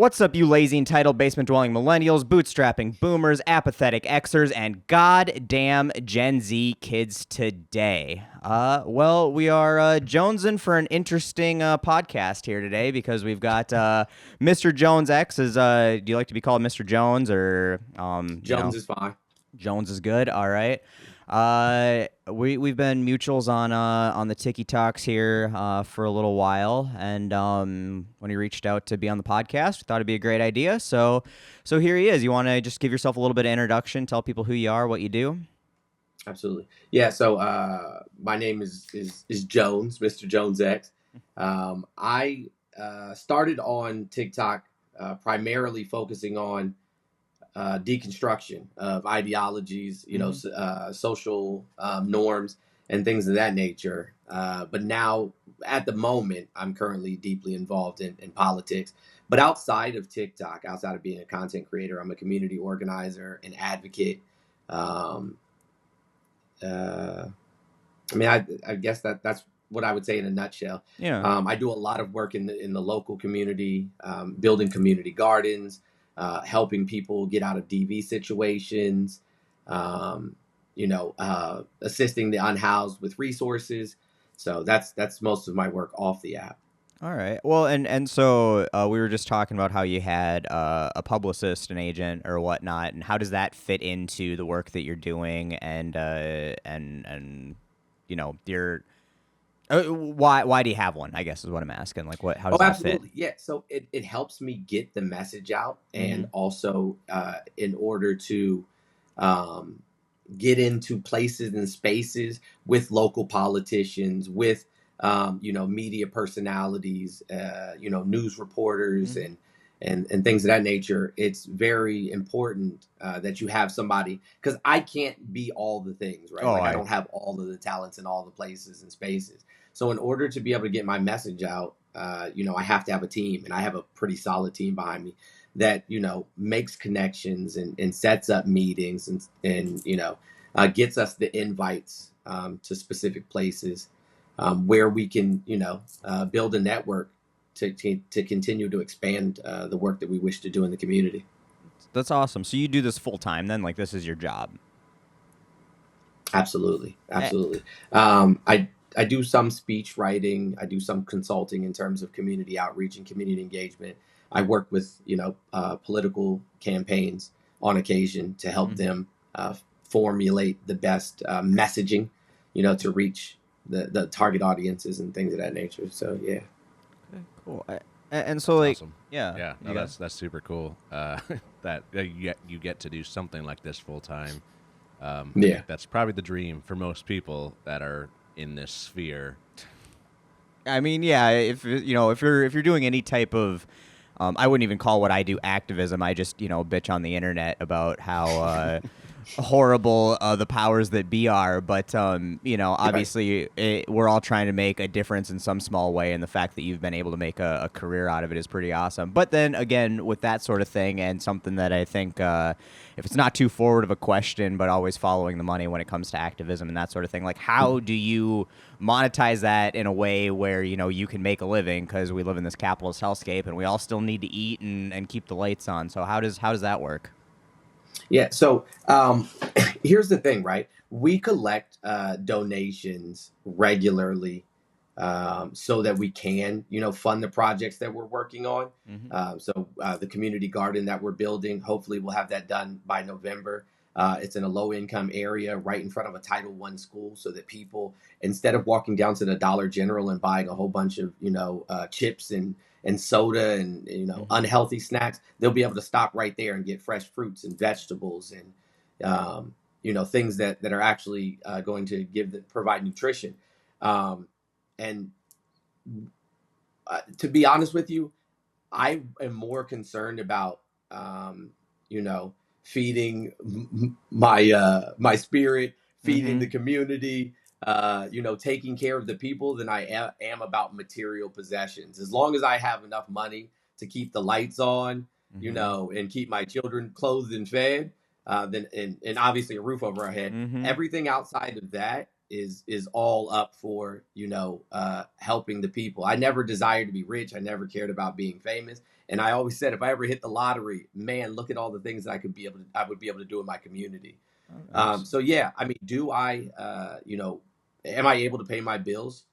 What's up, you lazy entitled basement-dwelling millennials, bootstrapping boomers, apathetic Xers, and goddamn Gen Z kids today? Well, we are jonesing for an interesting podcast here today because we've got Mr. JonesX. Do you like to be called Mr. Jones or Jones is fine. Jones is good. All right. We've been mutuals on the Tiki Talks here for a little while, and when he reached out to be on the podcast, we thought it'd be a great idea. So here he is. You want to just give yourself a little bit of introduction, tell people who you are, what you do? Absolutely. Yeah. So my name is Jones, Mr.JonesX. I started on TikTok primarily focusing on deconstruction of ideologies, social norms and things of that nature. But now, at the moment, I'm currently deeply involved in politics. But outside of TikTok, outside of being a content creator, I'm a community organizer, an advocate. Um, uh, I guess that's what I would say in a nutshell. Yeah. I do a lot of work in the local community, building community gardens, helping people get out of DV situations, assisting the unhoused with resources. So that's most of my work off the app. All right. Well, and so we were just talking about how you had a publicist, an agent, or whatnot, and how does that fit into the work that you're doing, and your why do you have one? I guess is what I'm asking. Like, how does that Absolutely. fit? Yeah. So it helps me get the message out, and Mm-hmm. also in order to um, get into places and spaces with local politicians, with media personalities, news reporters, Mm-hmm. and things of that nature. It's very important that you have somebody, because I can't be all the things, right? Oh, Like I don't have all of the talents in all the places and spaces. So in order to be able to get my message out, I have to have a team, and I have a pretty solid team behind me that makes connections and sets up meetings and gets us the invites to specific places where we can build a network to continue to expand the work that we wish to do in the community. That's awesome. So you do this full time then? Like this is your job? Absolutely, Eh, absolutely. I do some speech writing. I do some consulting in terms of community outreach and community engagement. I work with political campaigns on occasion to help mhm. them formulate the best messaging, to reach the target audiences and things of that nature. So yeah. Okay, cool. And so That's like, awesome. yeah, Yeah, you no, got. that's super cool. That you get to do something like this full time. I Yeah. think that's probably the dream for most people that are in this sphere. I mean, yeah, if you're doing any type of, I wouldn't even call what I do activism. I just bitch on the internet about how horrible the powers that be are. But Right. obviously we're all trying to make a difference in some small way, and the fact that you've been able to make a career out of it is pretty awesome. But then again, with that sort of thing, and something that I think, if it's not too forward of a question, but always following the money when it comes to activism and that sort of thing, like how do you monetize that in a way where you can make a living, because we live in this capitalist hellscape and we all still need to eat and keep the lights on. So how does that work? Yeah. So here's the thing, right? We collect donations regularly so that we can, fund the projects that we're working on. Mm-hmm. The community garden that we're building, hopefully we'll have that done by November. It's in a low income area right in front of a Title I school, so that people, instead of walking down to the Dollar General and buying a whole bunch of, chips and soda and, Mm-hmm. unhealthy snacks, they'll be able to stop right there and get fresh fruits and vegetables and, things that are actually going to provide nutrition. Um, and to be honest with you, I am more concerned about, you know, feeding my spirit, feeding Mm-hmm. the community, taking care of the people than I am about material possessions. As long as I have enough money to keep the lights on, Mm-hmm. and keep my children clothed and fed, then and obviously a roof over our head. Mm-hmm. Everything outside of that is all up for, helping the people. I never desired to be rich. I never cared about being famous. And I always said, if I ever hit the lottery, man, look at all the things that I would be able to do in my community. Nice. So yeah, I mean, am I able to pay my bills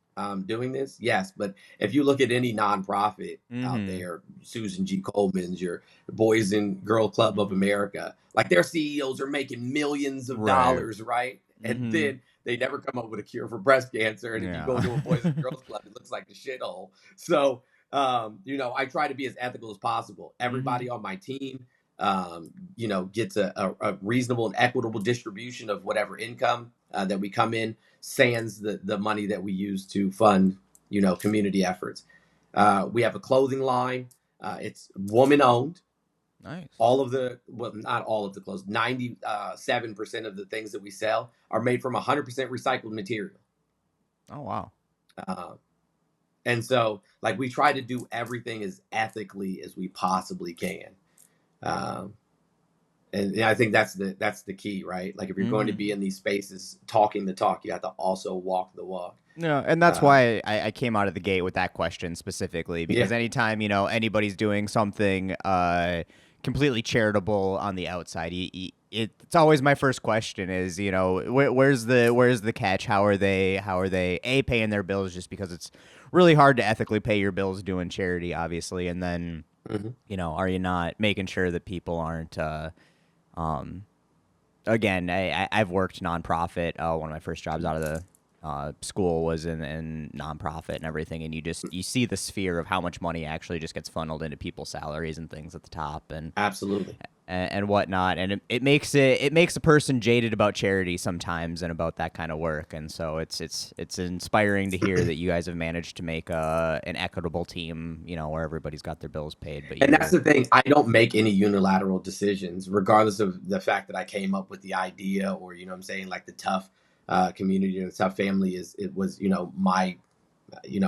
doing this? Yes. But if you look at any nonprofit out Mm-hmm. there, Susan G. Coleman's, your Boys and Girl Club of America, like their CEOs are making millions of Right. dollars, right? And Mm-hmm. then they never come up with a cure for breast cancer. And if you go Yeah. to a Boys and Girls Club, it looks like the shithole. So, I try to be as ethical as possible. Mm-hmm. Everybody on my team, gets a reasonable and equitable distribution of whatever income that we come in, sans the money that we use to fund, community efforts. We have a clothing line. It's woman owned. Nice. Not all of the clothes, 97% of the things that we sell are made from 100% recycled material. Oh, wow. Uh, and so, like, we try to do everything as ethically as we possibly can. Um, and I think that's the key, right? Like, if you're going to Mm-hmm. be in these spaces talking the talk, you have to also walk the walk. Yeah, and that's Uh, why I came out of the gate with that question specifically, because yeah, anytime, anybody's doing something completely charitable on the outside, it's always my first question is, where's the catch? How are they A, paying their bills, just because it's really hard to ethically pay your bills doing charity, obviously, and then, hmm are you not making sure that people aren't um again, I've worked nonprofit. One of my first jobs out of the school was in nonprofit and everything, and you see the sphere of how much money actually just gets funneled into people's salaries and things at the top, and absolutely. and whatnot, and it makes a person jaded about charity sometimes and about that kind of work, and so it's inspiring to hear that you guys have managed to make an equitable team, where everybody's got their bills paid, but And that's you're the thing. I don't make any unilateral decisions, regardless of the fact that I came up with the idea, or what I'm saying, like the tough community or the tough family it was my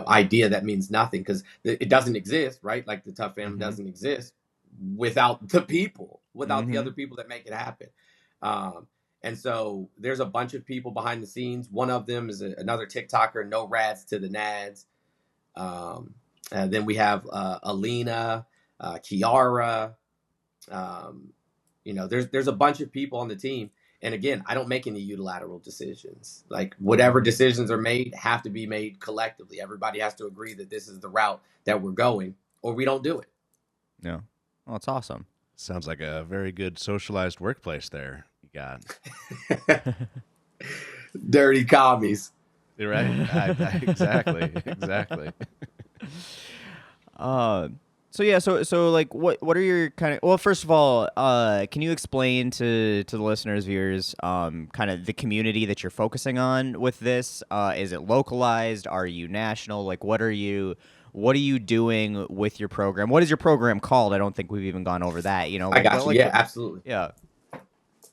idea. That means nothing because it doesn't exist, right? Like the tough family mm-hmm, doesn't exist without the people, without the mm-hmm, other people that make it happen. Um, and so there's a bunch of people behind the scenes. One of them is another TikToker, no rats to the nads. Um, and then we have Alina, Kiara. There's a bunch of people on the team. And again, I don't make any unilateral decisions. Like whatever mm-hmm. decisions are made have to be made collectively. Everybody has to agree that this is the route that we're going, or we don't do it. Yeah, well, it's awesome. Sounds like a very good socialized workplace there. You got. Dirty commies. You're right. Exactly. Exactly. Uh, so yeah, so like, what are your kind of? Well, first of all, can you explain to the listeners, viewers, kind of the community that you're focusing on with this? Is it localized? Are you national? Like, what are you doing with your program? What is your program called? I don't think we've even gone over that. I got you. Like Yeah, what? absolutely. Yeah.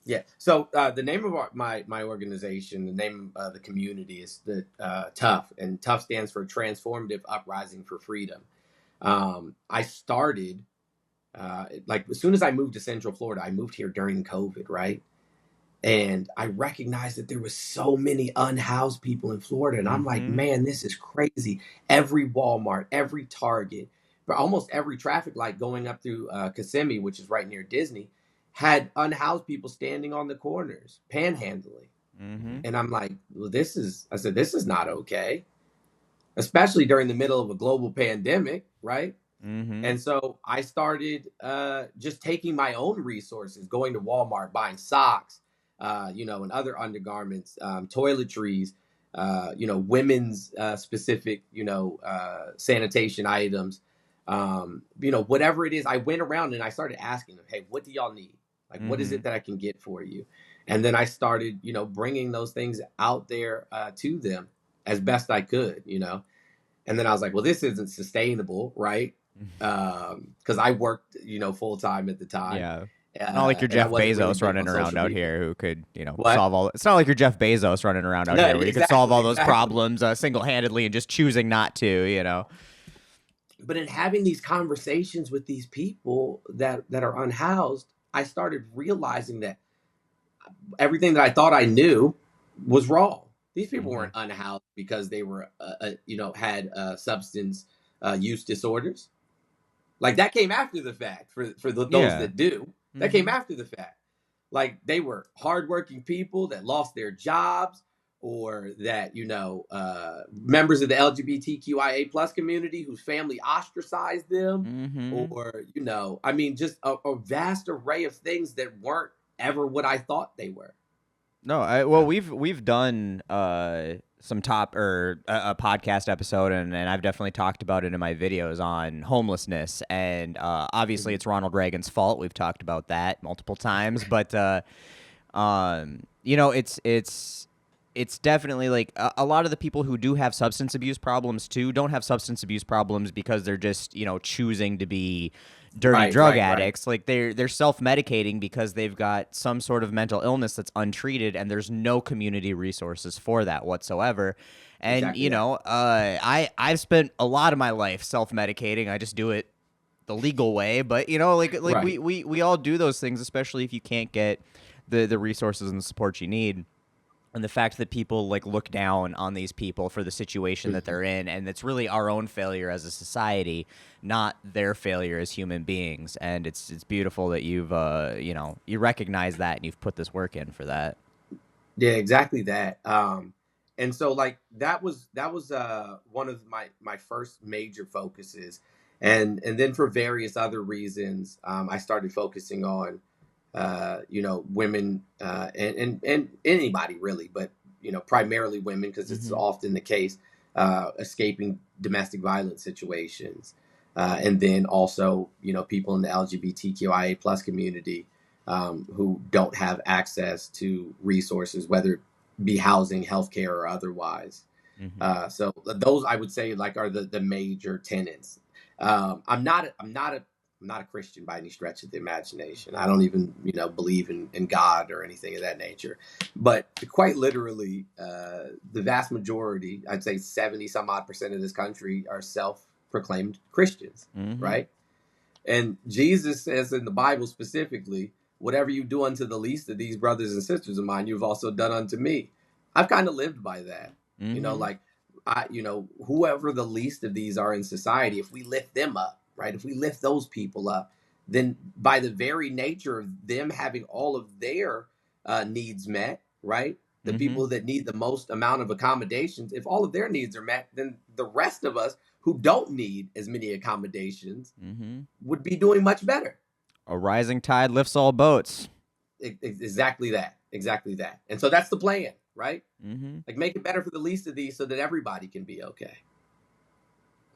Yeah. So the name of my organization, the name of the community is the Tough, and Tough stands for Transformative Uprising for Freedom. I started like as soon as I moved to Central Florida. I moved here during COVID, right? And I recognized that there was so many unhoused people in Florida, and I'm like, Mm-hmm. man, this is crazy. Every Walmart, every Target, but almost every traffic light going up through Kissimmee, which is right near Disney, had unhoused people standing on the corners, panhandling. Mm-hmm. And I'm like, well, I said, this is not okay, especially during the middle of a global pandemic, right? Mm-hmm. And so I started just taking my own resources, going to Walmart, buying socks, and other undergarments, toiletries, women's specific, sanitation items, whatever it is. I went around and I started asking them, hey, what do y'all need? Like, what is Mm-hmm. it that I can get for you? And then I started, bringing those things out there to them as best I could, And then I was like, well, this isn't sustainable, right? Because I worked, full time at the time, Yeah. It's not like you're and I Jeff wasn't really Bezos big running on around social out media. here who could, What? solve all. It's not like you're Jeff Bezos running around out No, here where you could solve all exactly, those exactly. problems single-handedly and just choosing not to. But in having these conversations with these people that are unhoused, I started realizing that everything that I thought I knew was wrong. These people weren't unhoused because they were, had substance use disorders. Like that came after the fact for those Yeah. that do. That came after the fact. Like they were hardworking people that lost their jobs, or that members of the LGBTQIA plus community whose family ostracized them, or I mean, just a vast array of things that weren't ever what I thought they were. No, we've done some a podcast episode, and I've definitely talked about it in my videos on homelessness, and obviously it's Ronald Reagan's fault. We've talked about that multiple times, but it's definitely like a lot of the people who do have substance abuse problems too don't have substance abuse problems because they're just choosing to be dirty drug addicts. Like they're self-medicating because they've got some sort of mental illness that's untreated, and there's no community resources for that whatsoever. And Exactly I've spent a lot of my life self-medicating. I just do it the legal way, but we all do those things, especially if you can't get the resources and the support you need. And the fact that people look down on these people for the situation that they're in, and it's really our own failure as a society, not their failure as human beings. And it's beautiful that you've you recognize that and you've put this work in for that. Yeah, exactly that. And so that was one of my first major focuses, and then for various other reasons, I started focusing on women, and anybody really, but primarily women, because it's often the case, escaping domestic violence situations, and then also people in the LGBTQIA plus community who don't have access to resources, whether it be housing, healthcare, or otherwise. So those, I would say, are the major tenets. I'm not a Christian by any stretch of the imagination. I don't even, believe in God or anything of that nature. But quite literally, the vast majority, I'd say 70 some odd % of this country are self-proclaimed Christians, right? And Jesus says in the Bible specifically, whatever you do unto the least of these brothers and sisters of mine, you've also done unto me. I've kind of lived by that. Whoever the least of these are in society, if we lift them up, right? If we lift those people up, then by the very nature of them having all of their needs met, right? The people that need the most amount of accommodations, if all of their needs are met, then the rest of us who don't need as many accommodations would be doing much better. A rising tide lifts all boats. Exactly that. And so that's the plan, right? Make it better for the least of these so that everybody can be okay.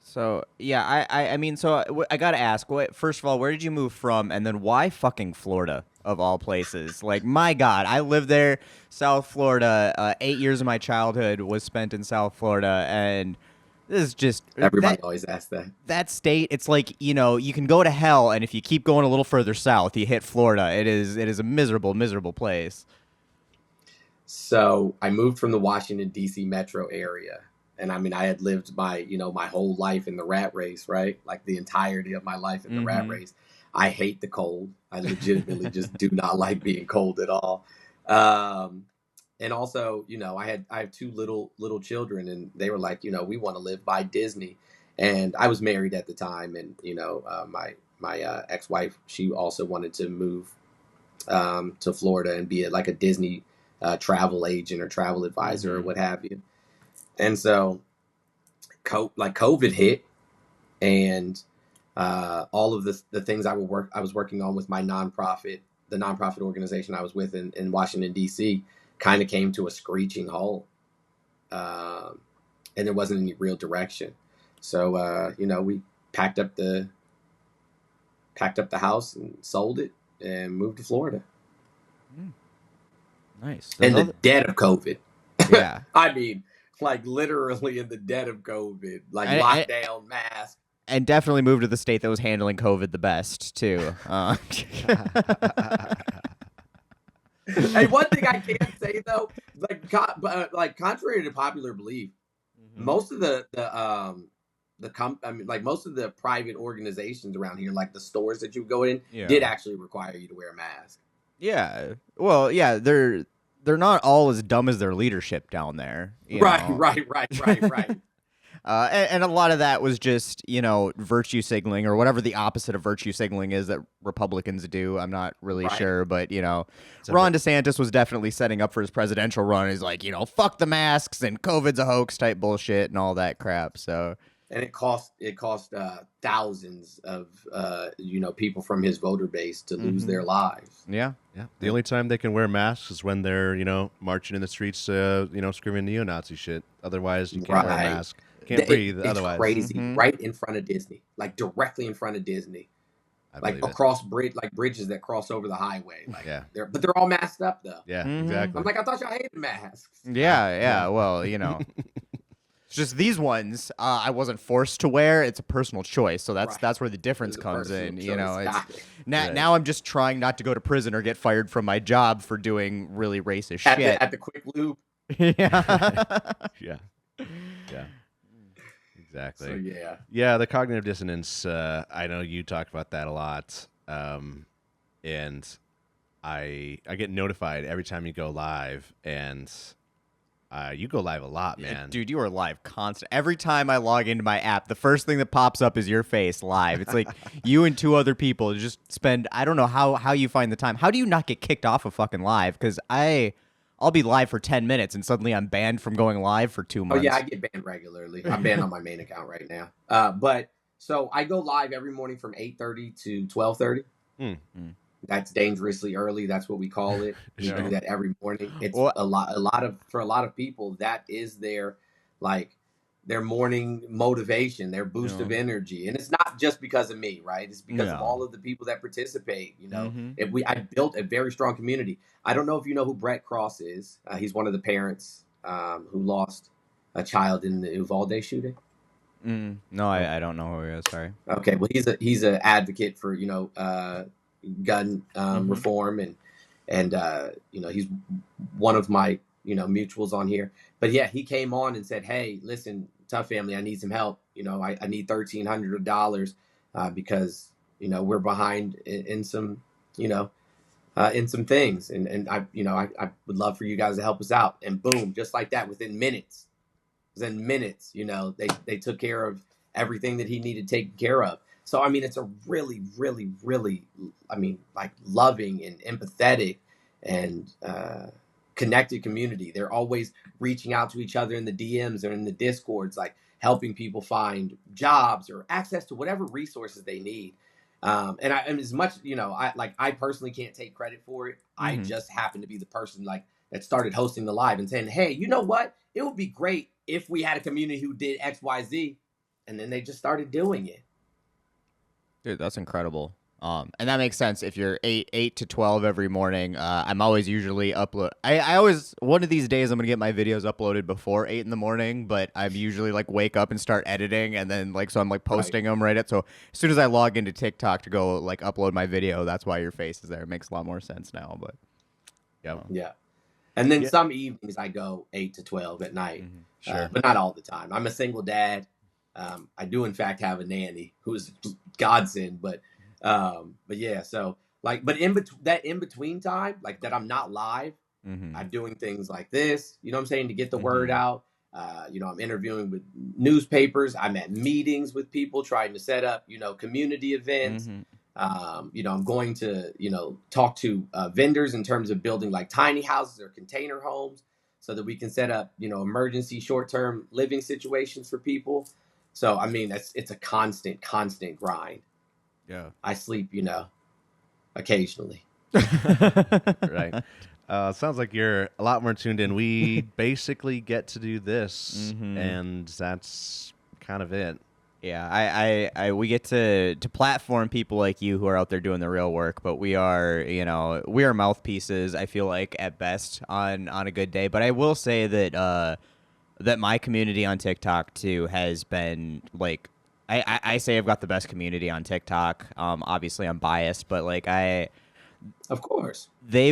So, yeah, I mean, so I got to ask, first of all, where did you move from? And then why fucking Florida, of all places? Like, my God, I lived there, South Florida. 8 years of my childhood was spent in South Florida. And this is just... Everybody always asks that. That state, it's like, you can go to hell, and if you keep going a little further south, you hit Florida. It is a miserable, miserable place. So I moved from the Washington, D.C. metro area. And I mean, I had lived my whole life in the rat race, right? Like the entirety of my life in the rat race. I hate the cold. I legitimately just do not like being cold at all. And also, I have two little children, and they were like, we want to live by Disney. And I was married at the time, and my ex-wife, she also wanted to move to Florida and be a Disney travel agent or travel advisor or what have you. And so, COVID hit, and all of the things I was working on with my nonprofit, the nonprofit organization I was with in Washington, D.C., kind of came to a screeching halt, and there wasn't any real direction. So we packed up the house and sold it and moved to Florida. Nice. In the dead of COVID. Yeah. I mean, literally in the dead of COVID, lockdown, mask. And definitely moved to the state that was handling COVID the best, too. Hey, one thing I can say, though, contrary to popular belief, most of most of the private organizations around here, like the stores that you go in, did actually require you to wear a mask. Yeah. Well, yeah, they're they're not all as dumb as their leadership down there. Right, right. And a lot of that was just, virtue signaling or whatever the opposite of virtue signaling is that Republicans do. I'm not really sure, but, Ron DeSantis was definitely setting up for his presidential run. He's like, fuck the masks and COVID's a hoax type bullshit and all that crap. So. And it cost thousands of people from his voter base to lose their lives. Yeah. The only time they can wear masks is when they're marching in the streets, screaming neo-Nazi shit. Otherwise, you can't wear a mask. Can't breathe. It's otherwise, crazy. Right in front of Disney, like directly in front of Disney, like across bridges that cross over the highway. Like, but they're all masked up though. Yeah, exactly. I'm like, I thought y'all hated masks. Yeah. Well, it's just these ones I wasn't forced to wear. It's a personal choice, so that's where the difference comes in. Now I'm just trying not to go to prison or get fired from my job for doing really racist shit at the quick lube. Yeah. Exactly. So yeah. The cognitive dissonance. I know you talked about that a lot, and I get notified every time you go live, and you go live a lot, man. Dude, you are live constant. Every time I log into my app, the first thing that pops up is your face live. It's like you and two other people just spend. I don't know how you find the time. How do you not get kicked off of fucking live? Because I'll be live for 10 minutes and suddenly I'm banned from going live for 2 months. Oh, yeah, I get banned regularly. I'm banned on my main account right now. But so I go live every morning from 8:30 to 12:30. That's dangerously early. That's what we call it. We do that every morning. It's for a lot of people, that is their morning motivation, their boost of energy. And it's not just because of me, right? It's because of all of the people that participate. I built a very strong community. I don't know if you know who Brett Cross is. He's one of the parents who lost a child in the Uvalde shooting. No, I don't know who he is. Sorry. Okay, well, he's an advocate for gun reform, and he's one of my mutuals on here. But yeah, he came on and said, "Hey, listen, Tough Family, I need some help. I need $1,300 because we're behind in some in some things, and I would love for you guys to help us out." And boom, just like that, within minutes, they took care of everything that he needed taken care of. So, I mean, it's a really, really, really, loving and empathetic and connected community. They're always reaching out to each other in the DMs or in the Discords, like helping people find jobs or access to whatever resources they need. And as much, I personally can't take credit for it. I just happen to be the person that started hosting the live and saying, "Hey, you know what? It would be great if we had a community who did X, Y, Z." And then they just started doing it. Dude, that's incredible. And that makes sense if you're 8 to 12 every morning. I'm always usually I always, one of these days I'm going to get my videos uploaded before 8 in the morning, but I'm usually wake up and start editing and then so I'm posting them right at. So as soon as I log into TikTok to go upload my video, that's why your face is there. It makes a lot more sense now, but yeah. And then some evenings I go 8 to 12 at night, but not all the time. I'm a single dad. I do in fact have a nanny who's godsend, but yeah, so but in between time, that I'm not live, I'm doing things like this, what I'm saying, to get the word out. I'm interviewing with newspapers. I'm at meetings with people trying to set up, community events. I'm going to, talk to vendors in terms of building tiny houses or container homes so that we can set up, emergency short-term living situations for people. So, I mean, it's a constant grind. Yeah. I sleep, occasionally. Right. Sounds like you're a lot more tuned in. We basically get to do this, and that's kind of it. Yeah, we get to platform people like you who are out there doing the real work, but we are mouthpieces, I feel like, at best on a good day. But I will say that that my community on TikTok too has been I say I've got the best community on TikTok. Obviously I'm biased, but of course they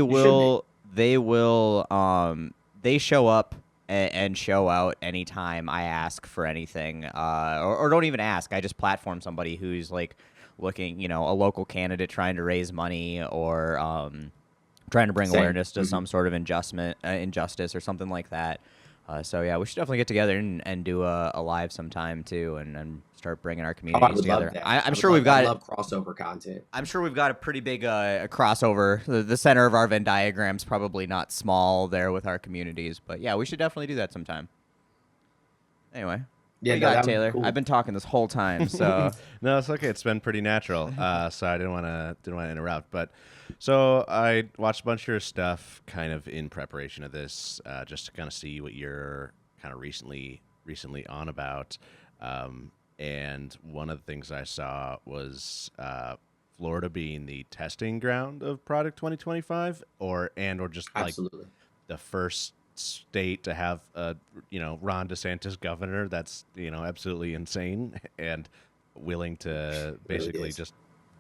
show up and show out anytime I ask for anything, or don't even ask. I just platform somebody who's looking, a local candidate trying to raise money, or trying to bring Same. awareness to some sort of injustice or something like that. So yeah, we should definitely get together and do a live sometime too, and start bringing our Oh, I communities would together. love that. I'm sure we've got I love crossover content. I'm sure we've got a pretty big crossover. The center of our Venn diagram's probably not small there with our communities, but yeah, we should definitely do that sometime. Anyway, Yeah, what you no, got, that would be Taylor? cool. I've been talking this whole time, so No, it's okay. It's been pretty natural. So I didn't want to interrupt. But so I watched a bunch of your stuff, kind of in preparation of this, just to kind of see what you're kind of recently on about. And one of the things I saw was Florida being the testing ground of Product 2025, or just like Absolutely. the first state to have a Ron DeSantis governor that's absolutely insane and willing to basically is. just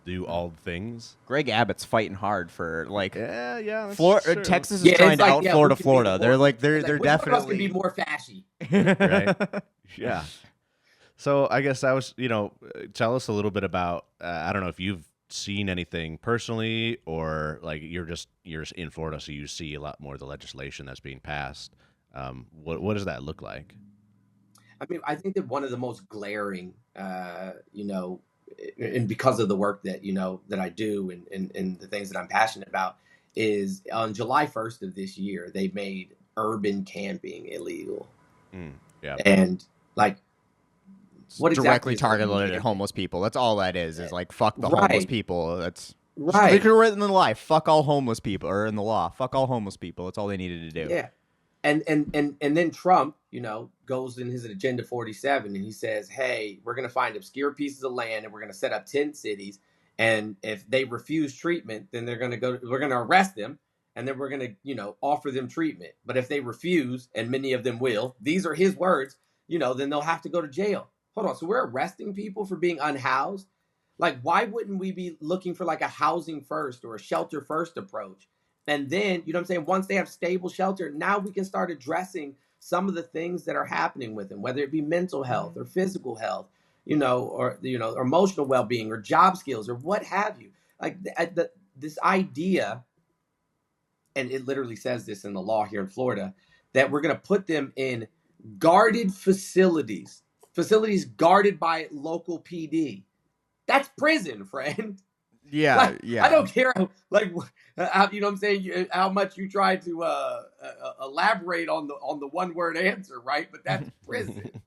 do all the things. Greg Abbott's fighting hard for like Yeah, that's Florida. true. Texas is Yeah, trying it's to like, out yeah, Florida. who can be Florida. more- They're like It's they're like, which one of us can definitely be more fashy. Right? Yeah. So I guess I was, tell us a little bit about. I don't know if you've seen anything personally, or like you're just in Florida, so you see a lot more of the legislation that's being passed. What does that look like? I mean, I think that one of the most glaring, and because of the work that that I do and the things that I'm passionate about, is on July 1st of this year they made urban camping illegal, Yeah. and like what directly exactly is urban targeted at camping? homeless people. That's all that is like fuck the homeless Right. people. That's Right. They could have written in the life, fuck all homeless people, or in the law, fuck all homeless people. That's all they needed to do. Yeah. And then Trump, goes in his Agenda 47 and he says, hey, we're going to find obscure pieces of land and we're going to set up tent cities. And if they refuse treatment, then we're going to arrest them. And then we're going to, offer them treatment. But if they refuse, and many of them will, these are his words, then they'll have to go to jail. Hold on. So we're arresting people for being unhoused. Like, why wouldn't we be looking for like a housing first or a shelter first approach? And then, once they have stable shelter, now we can start addressing some of the things that are happening with them, whether it be mental health or physical health, or emotional well-being or job skills or what have you. Like this idea, and it literally says this in the law here in Florida, that we're going to put them in guarded facilities guarded by local PD. That's prison, friend. Yeah, yeah. I don't care, how much you try to elaborate on the one word answer, right? But that's prison.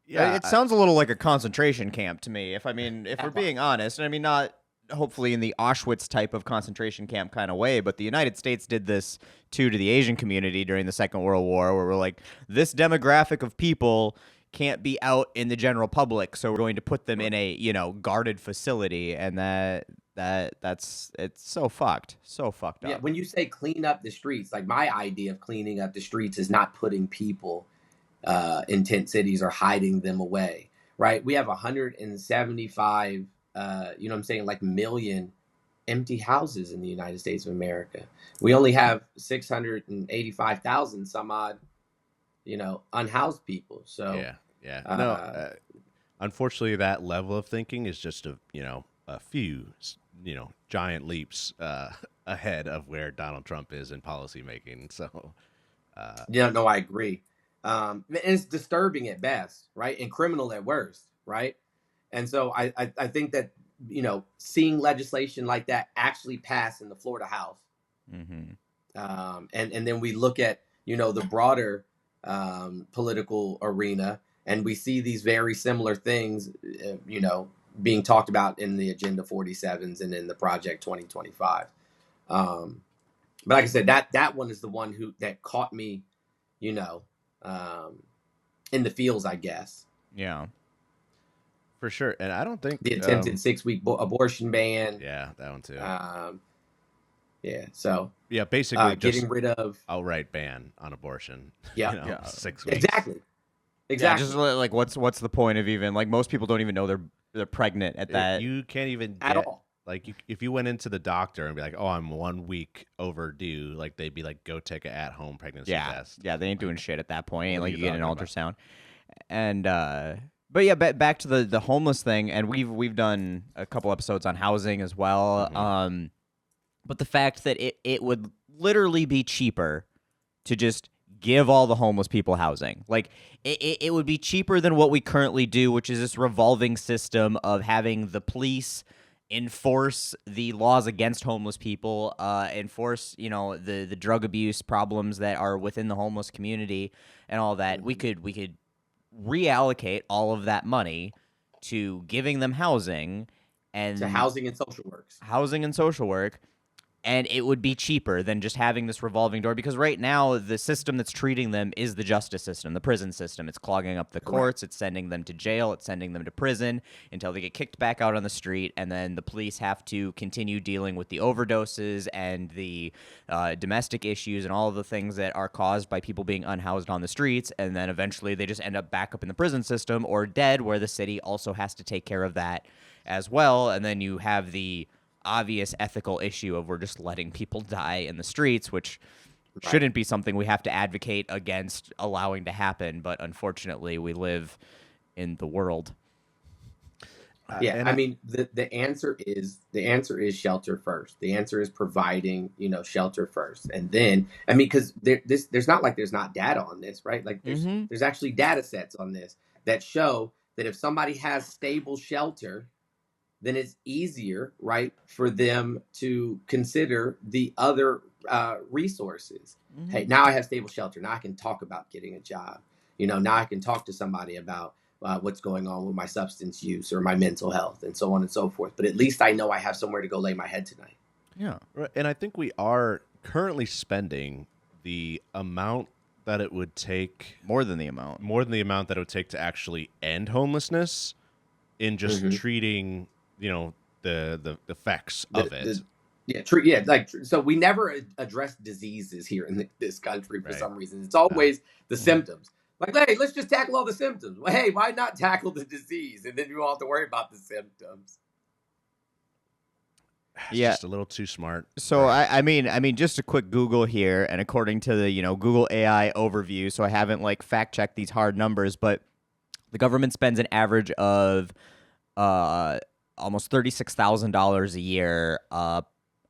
Yeah, it sounds a little like a concentration camp to me. If we're being honest, and I mean not hopefully in the Auschwitz type of concentration camp kind of way, but the United States did this too to the Asian community during the Second World War, where we're like, this demographic of people can't be out in the general public, so we're going to put them in a guarded facility, and it's so fucked up. Yeah, when you say clean up the streets, like my idea of cleaning up the streets is not putting people in tent cities or hiding them away, right? We have 175 million empty houses in the United States of America. We only have 685,000 some odd unhoused people. So no, unfortunately that level of thinking is just a few giant leaps ahead of where Donald Trump is in policy making. So no, I agree. It's disturbing at best, right? And criminal at worst, right? And so I think that, seeing legislation like that actually pass in the Florida House. And then we look at, the broader political arena, and we see these very similar things, being talked about in the Agenda 47s and in the Project 2025. But like I said, that one is the one that caught me, in the feels, I guess. Yeah. For sure. And I don't think the attempted 6-week abortion ban. Yeah, that one too. So basically getting rid of outright ban on abortion. Yeah. 6 weeks. Exactly. Yeah, just like what's the point of even like most people don't even know they're pregnant at that. You can't even at all. Like if you went into the doctor and be like, oh, I'm 1 week overdue, like they'd be like, go take an at-home pregnancy test. Yeah, they ain't doing shit at that point. What are Like you you get an talking ultrasound, and but yeah, back to the homeless thing, and we've done a couple episodes on housing as well. but the fact that it would literally be cheaper to just give all the homeless people housing. Like, it would be cheaper than what we currently do, which is this revolving system of having the police enforce the laws against homeless people, enforce, the drug abuse problems that are within the homeless community and all that. We could reallocate all of that money to giving them housing To and housing and social works. social work, and it would be cheaper than just having this revolving door, because right now the system that's treating them is the justice system, the prison system. It's clogging up the courts, it's sending them to jail, it's sending them to prison until they get kicked back out on the street, and then the police have to continue dealing with the overdoses and the domestic issues and all of the things that are caused by people being unhoused on the streets, and then eventually they just end up back up in the prison system or dead, where the city also has to take care of that as well. And then you have the obvious ethical issue of we're just letting people die in the streets, which shouldn't be something we have to advocate against allowing to happen. But unfortunately, we live in the world. I mean, the answer is shelter first. The answer is providing, shelter first, and then because there's not like there's not data on this, right? Like there's actually data sets on this that show that if somebody has stable shelter, then it's easier, right, for them to consider the other resources. Hey, now I have stable shelter. Now I can talk about getting a job. Now I can talk to somebody about what's going on with my substance use or my mental health and so on and so forth. But at least I know I have somewhere to go lay my head tonight. Yeah. And I think we are currently spending the amount that it would take. More than the amount that it would take to actually end homelessness in just treating, the effects of it. So we never address diseases here in this country for some reason. It's always the symptoms. Like, hey, let's just tackle all the symptoms. Well, hey, why not tackle the disease? And then you won't have to worry about the symptoms. It's just a little too smart. So I mean, just a quick Google here, and according to the Google AI overview, so I haven't fact checked these hard numbers, but the government spends an average of almost $36,000 a year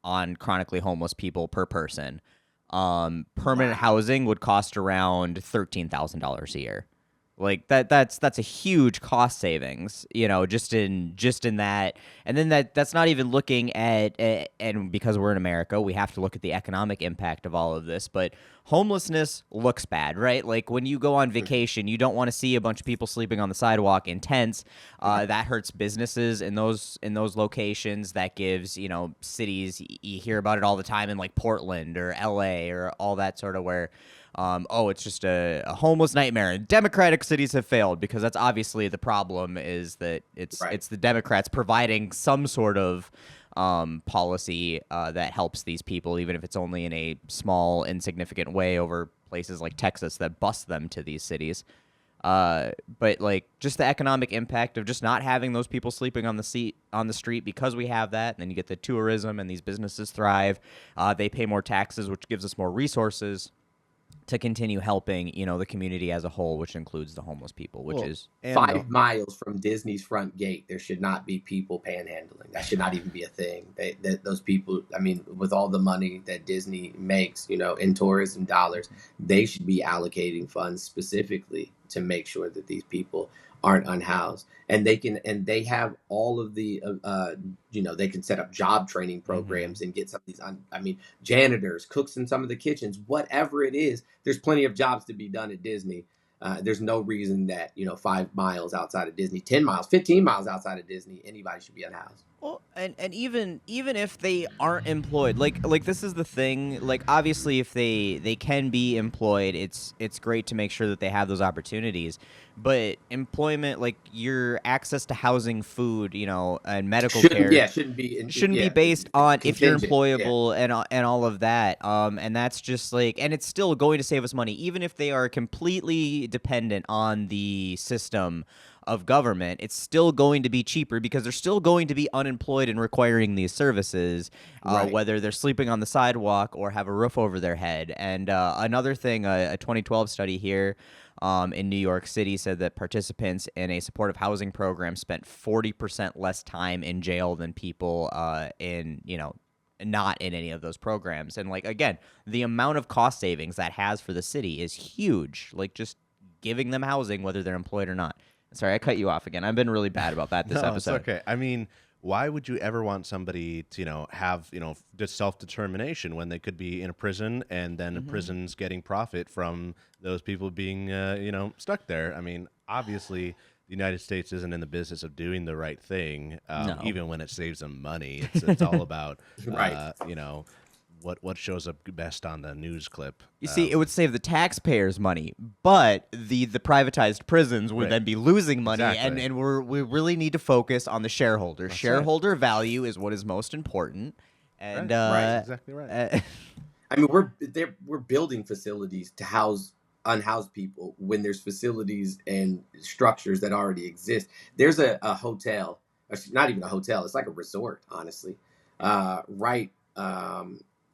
on chronically homeless people per person. Permanent housing would cost around $13,000 a year. Like that's a huge cost savings, just in that. And then that's not even looking at, and because we're in America, we have to look at the economic impact of all of this. But homelessness looks bad, right? Like when you go on vacation, you don't want to see a bunch of people sleeping on the sidewalk in tents. That hurts businesses in those locations. That gives, cities, you hear about it all the time in like Portland or LA or all that sort of where it's just a homeless nightmare. And democratic cities have failed because that's obviously the problem, is that it's the Democrats providing some sort of policy that helps these people, even if it's only in a small, insignificant way over places like Texas that bus them to these cities. But just the economic impact of just not having those people sleeping on the street, because we have that, and then you get the tourism and these businesses thrive. They pay more taxes, which gives us more resources to continue helping, the community as a whole, which includes the homeless people, which is 5 miles from Disney's front gate. There should not be people panhandling. That should not even be a thing. Those people, with all the money that Disney makes, in tourism dollars, they should be allocating funds specifically to make sure that these people aren't unhoused, and they have all of the they can set up job training programs and get some of these janitors, cooks in some of the kitchens, whatever it is. There's plenty of jobs to be done at Disney. There's no reason that 5 miles outside of Disney, 10 miles, 15 miles outside of Disney, anybody should be unhoused. Well, and even if they aren't employed, like this is the thing. Like, obviously, if they can be employed, it's great to make sure that they have those opportunities. But employment, like your access to housing, food, and medical care, shouldn't be based on if you're employable and all of that. And that's just and it's still going to save us money, even if they are completely dependent on the system of government. It's still going to be cheaper because they're still going to be unemployed and requiring these services, whether they're sleeping on the sidewalk or have a roof over their head. And another thing, a 2012 study here in New York City said that participants in a supportive housing program spent 40% less time in jail than people in not in any of those programs. And like again, the amount of cost savings that has for the city is huge. Like just giving them housing whether they're employed or not. Sorry, I cut you off again. I've been really bad about that this No, episode. it's okay. I mean, why would you ever want somebody to, have, just self-determination when they could be in a prison and then prison's getting profit from those people being, stuck there? I mean, obviously, the United States isn't in the business of doing the right thing, No. even when it saves them money. It's all about, Right. what shows up best on the news clip. You see, it would save the taxpayers money, but the privatized prisons would Right. then be losing money, Exactly. and we really need to focus on the shareholder. Shareholder value is what is most important, and Right, exactly right. I mean, we're building facilities to house unhoused people when there's facilities and structures that already exist. There's a hotel, or not even a hotel, it's like a resort, honestly, right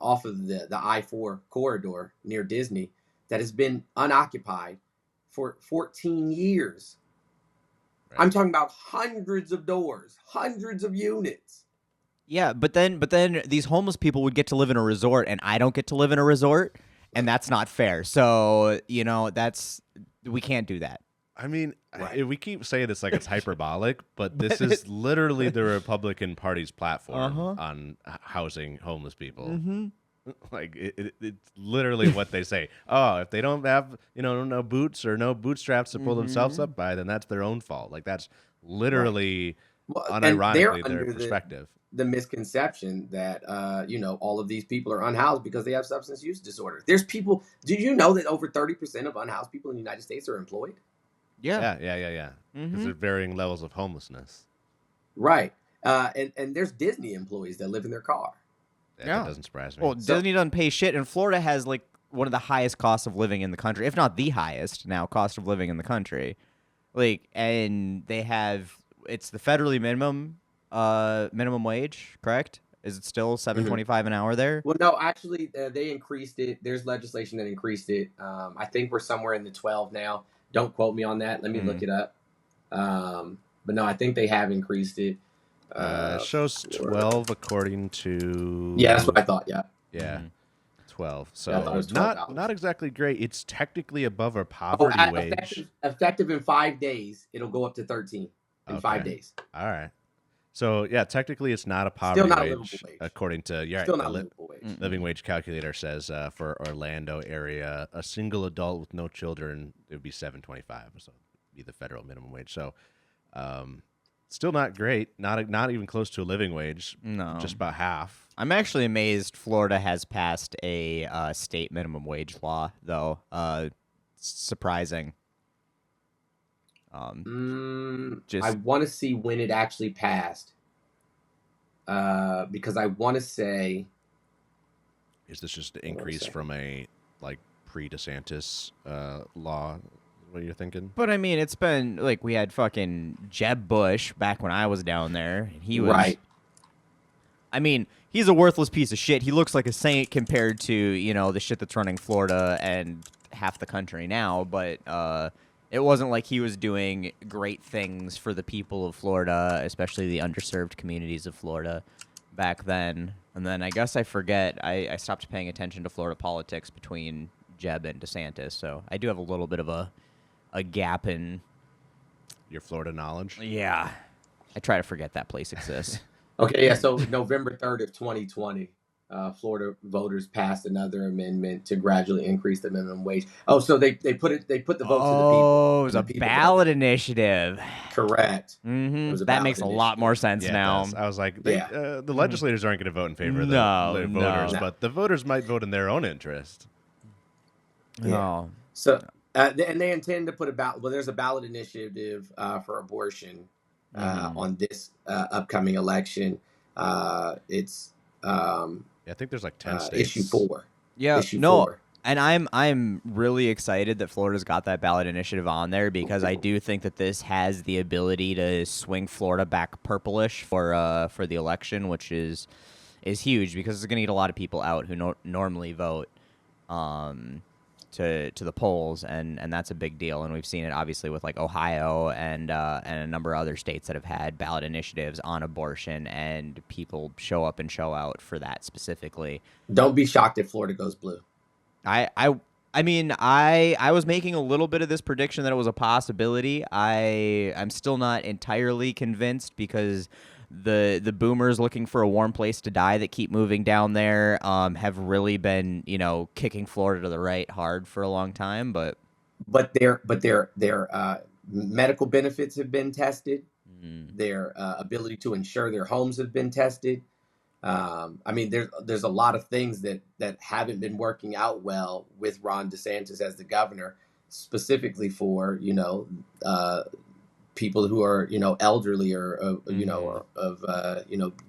off of the I-4 corridor near Disney that has been unoccupied for 14 years. Right. I'm talking about hundreds of doors, hundreds of units. Yeah, but then these homeless people would get to live in a resort, and I don't get to live in a resort, and that's not fair. So we can't do that. I mean, Right. we keep saying this like it's hyperbolic, but this is literally the Republican Party's platform on housing homeless people. Mm-hmm. Like it's literally what they say. Oh, if they don't have no boots or no bootstraps to pull themselves up by, then that's their own fault. Like that's literally Well, and they're unironically their under perspective. the misconception that all of these people are unhoused because they have substance use disorder. There's people. Do you know that over 30% of unhoused people in the United States are employed? Yeah. Yeah. Because there are varying levels of homelessness. Right. And there's Disney employees that live in their car. That doesn't surprise me. Well, Disney doesn't pay shit, and Florida has like one of the highest costs of living in the country, if not the highest now cost of living in the country. Like, and it's the federally minimum wage, correct? Is it still $7.25 an hour there? Well, no, actually, they increased it. There's legislation that increased it. I think we're somewhere in the 12 now. Don't quote me on that. Let me look it up. But no, I think they have increased it. It shows 12 according to. Yeah, that's what I thought. Yeah. Yeah, 12. So Yeah, I thought it was $12. not exactly great. It's technically above our poverty wage. Effective in 5 days, it'll go up to 13 in 5 days. All right. So yeah, technically it's not a poverty Still not a wage, livable wage. according to Still not a livable wage. living wage calculator says for Orlando area, a single adult with no children, it would be $7.25, so it'd be the federal minimum wage. So, still not great. Not even close to a living wage. No. Just about half. I'm actually amazed Florida has passed a state minimum wage law, though. Surprising. I want to see when it actually passed, because I want to say. Is this just an increase from a pre-DeSantis law? What you're thinking? But I mean, it's been like we had fucking Jeb Bush back when I was down there. And he was Right. I mean, he's a worthless piece of shit. He looks like a saint compared to the shit that's running Florida and half the country now. But it wasn't like he was doing great things for the people of Florida, especially the underserved communities of Florida back then. And then I guess I forget. I stopped paying attention to Florida politics between Jeb and DeSantis. So I do have a little bit of a gap in Your Florida knowledge? Yeah. I try to forget that place exists. Okay, yeah. So November 3rd of 2020, Florida voters passed another amendment to gradually increase the minimum wage. Oh, so they put the vote to the people. Oh, it was The a people ballot initiative. Correct. Mm-hmm. was a That ballot makes a lot more sense Yeah, it now. does. I was like, Yeah. the legislators aren't going to vote in favor of No, the no. voters, No. but the voters might vote in their own interest. Yeah. Oh. So, and they intend to put a ballot. Well, there's a ballot initiative for abortion on this upcoming election. It's Yeah, I think there's 10 states. issue 4. Yeah, Issue no, 4. and I'm really excited that Florida's got that ballot initiative on there because I do think that this has the ability to swing Florida back purplish for the election, which is huge because it's going to get a lot of people out who normally vote. to the polls, and that's a big deal. And we've seen it obviously with like Ohio and a number of other states that have had ballot initiatives on abortion, and people show up and show out for that specifically. Don't be shocked if Florida goes blue. I mean, I was making a little bit of this prediction that it was a possibility. I'm still not entirely convinced because the boomers looking for a warm place to die that keep moving down there have really been, kicking Florida to the right hard for a long time. But their medical benefits have been tested. mm, Their ability to insure their homes have been tested. I mean, there's a lot of things that haven't been working out well with Ron DeSantis as the governor, specifically for people who are elderly or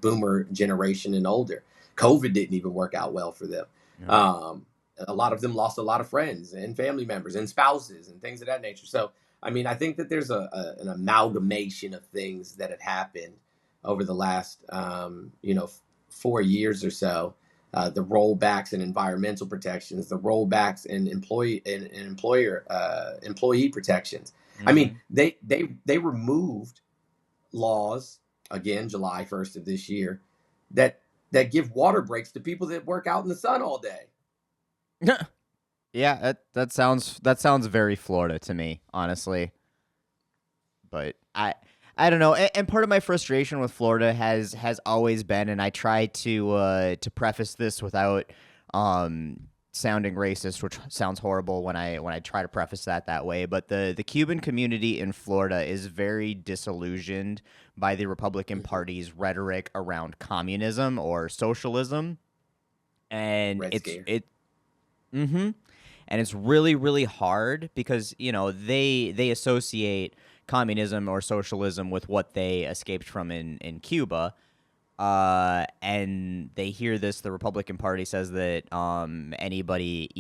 boomer generation and older. COVID didn't even work out well for them. yeah. A lot of them lost a lot of friends and family members and spouses and things of that nature. So, I mean, I think that there's an amalgamation of things that have happened over the last 4 years or so. The rollbacks in environmental protections, the rollbacks in employee protections. I mean, they removed laws again July 1st of this year that give water breaks to people that work out in the sun all day. Yeah, that sounds very Florida to me, honestly. But I don't know. And part of my frustration with Florida has always been, and I try to preface this without sounding racist, which sounds horrible when I try to preface that way. But the Cuban community in Florida is very disillusioned by the Republican Party's rhetoric around communism or socialism, and Red Scare. mm-hmm. And it's really, really hard because, they associate communism or socialism with what they escaped from in Cuba. And they hear this, the Republican Party says that anybody,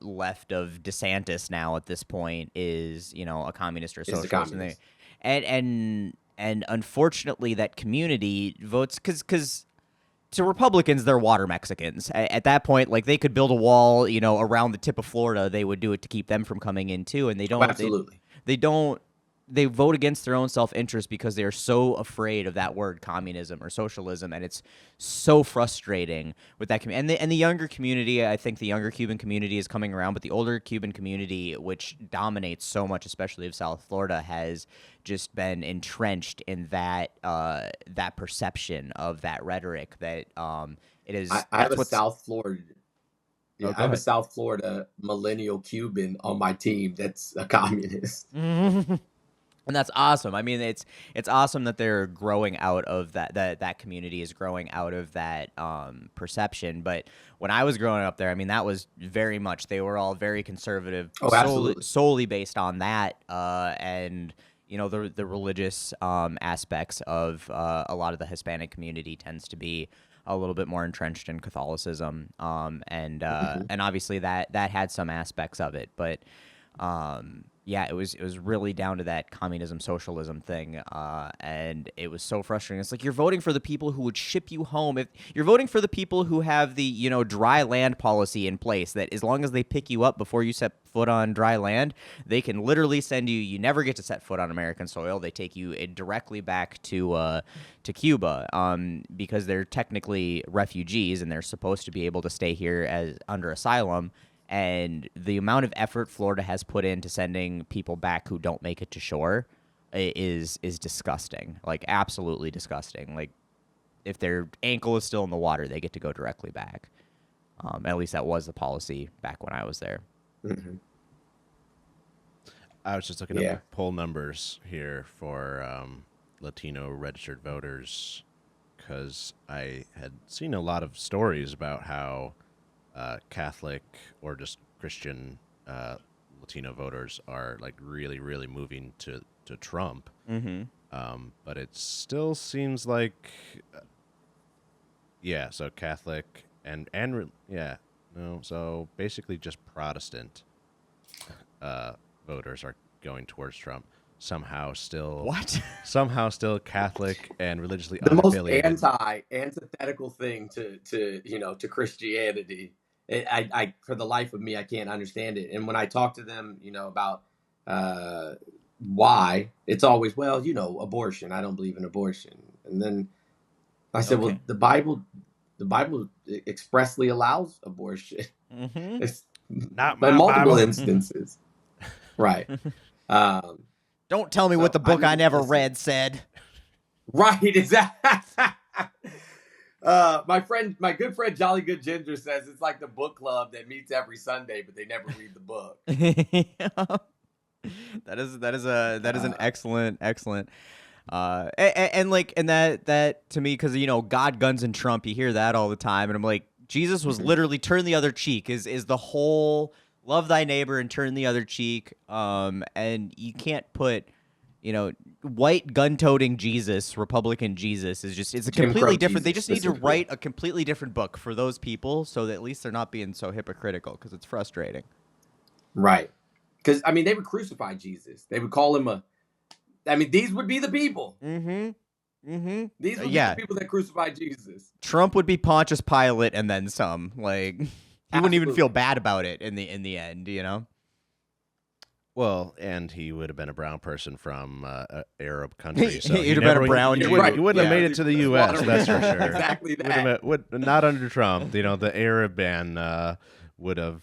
left of DeSantis now at this point is, a communist or socialist. And unfortunately that community votes because to Republicans, they're water Mexicans. At that point, like, they could build a wall, around the tip of Florida. They would do it to keep them from coming in too. And they don't. Absolutely. They vote against their own self-interest because they are so afraid of that word communism or socialism, and it's so frustrating with that community. And the younger community, I think the younger Cuban community is coming around, but the older Cuban community, which dominates so much, especially of South Florida, has just been entrenched in that perception of that rhetoric that it is. I have a South Florida. Yeah, I have a ahead. South Florida millennial Cuban on my team that's a communist. And that's awesome. I mean, it's awesome that they're growing out of that community is growing out of that perception. But when I was growing up there, I mean, that was very much, they were all very conservative, Oh, absolutely. solely based on that, and the religious aspects of a lot of the Hispanic community tends to be a little bit more entrenched in Catholicism, and obviously that had some aspects of it, but. Yeah, it was really down to that communism socialism thing, and it was so frustrating. It's like, you're voting for the people who would ship you home. If you're voting for the people who have the dry land policy in place, that as long as they pick you up before you set foot on dry land, they can literally send you. You never get to set foot on American soil. They take you directly back to Cuba, because they're technically refugees and they're supposed to be able to stay here as under asylum. And the amount of effort Florida has put into sending people back who don't make it to shore is disgusting, like absolutely disgusting. Like, if their ankle is still in the water, they get to go directly back. At least that was the policy back when I was there. Mm-hmm. I was just looking at poll numbers here for Latino registered voters because I had seen a lot of stories about how Catholic or just Christian Latino voters are like really, really moving to Trump. Mm-hmm. But it still seems like, so Catholic so basically just Protestant voters are going towards Trump. Somehow still Catholic and religiously the most unaffiliated. antithetical thing to Christianity I for the life of me, I can't understand it. And when I talk to them, about why, it's always, well, abortion. I don't believe in abortion. And then I said, well, Okay. the Bible expressly allows abortion. Mm-hmm. It's Not by my multiple Bible. instances, right? Um, Don't tell me what so the I book I mean, never listen, read said. right? Exactly. My good friend Jolly Good Ginger says it's like the book club that meets every Sunday, but they never read the book. That is an Uh, excellent. And that to me, because God, guns, and Trump, you hear that all the time, and I'm like, Jesus was literally turn the other cheek. Is the whole love thy neighbor and turn the other cheek. And you can't put, white gun-toting Jesus, Republican Jesus it's a Jim Crow completely different. They Jesus just need to specifically, write a completely different book for those people, so that at least they're not being so hypocritical, because it's frustrating. right? Because I mean, they would crucify Jesus. They would call him a. I mean, these would be the people. Mm-hmm. Mm-hmm. These would be the Yeah. people that crucified Jesus. Trump would be Pontius Pilate and then some. Like, he wouldn't even feel Absolutely. bad about it in the end. Well, and he would have been a brown person from an Arab country, so He'd have been a brown he Jew. wouldn't have Yeah. made it to the U.S. That's for sure. Exactly that. Not under Trump. The Arab ban would have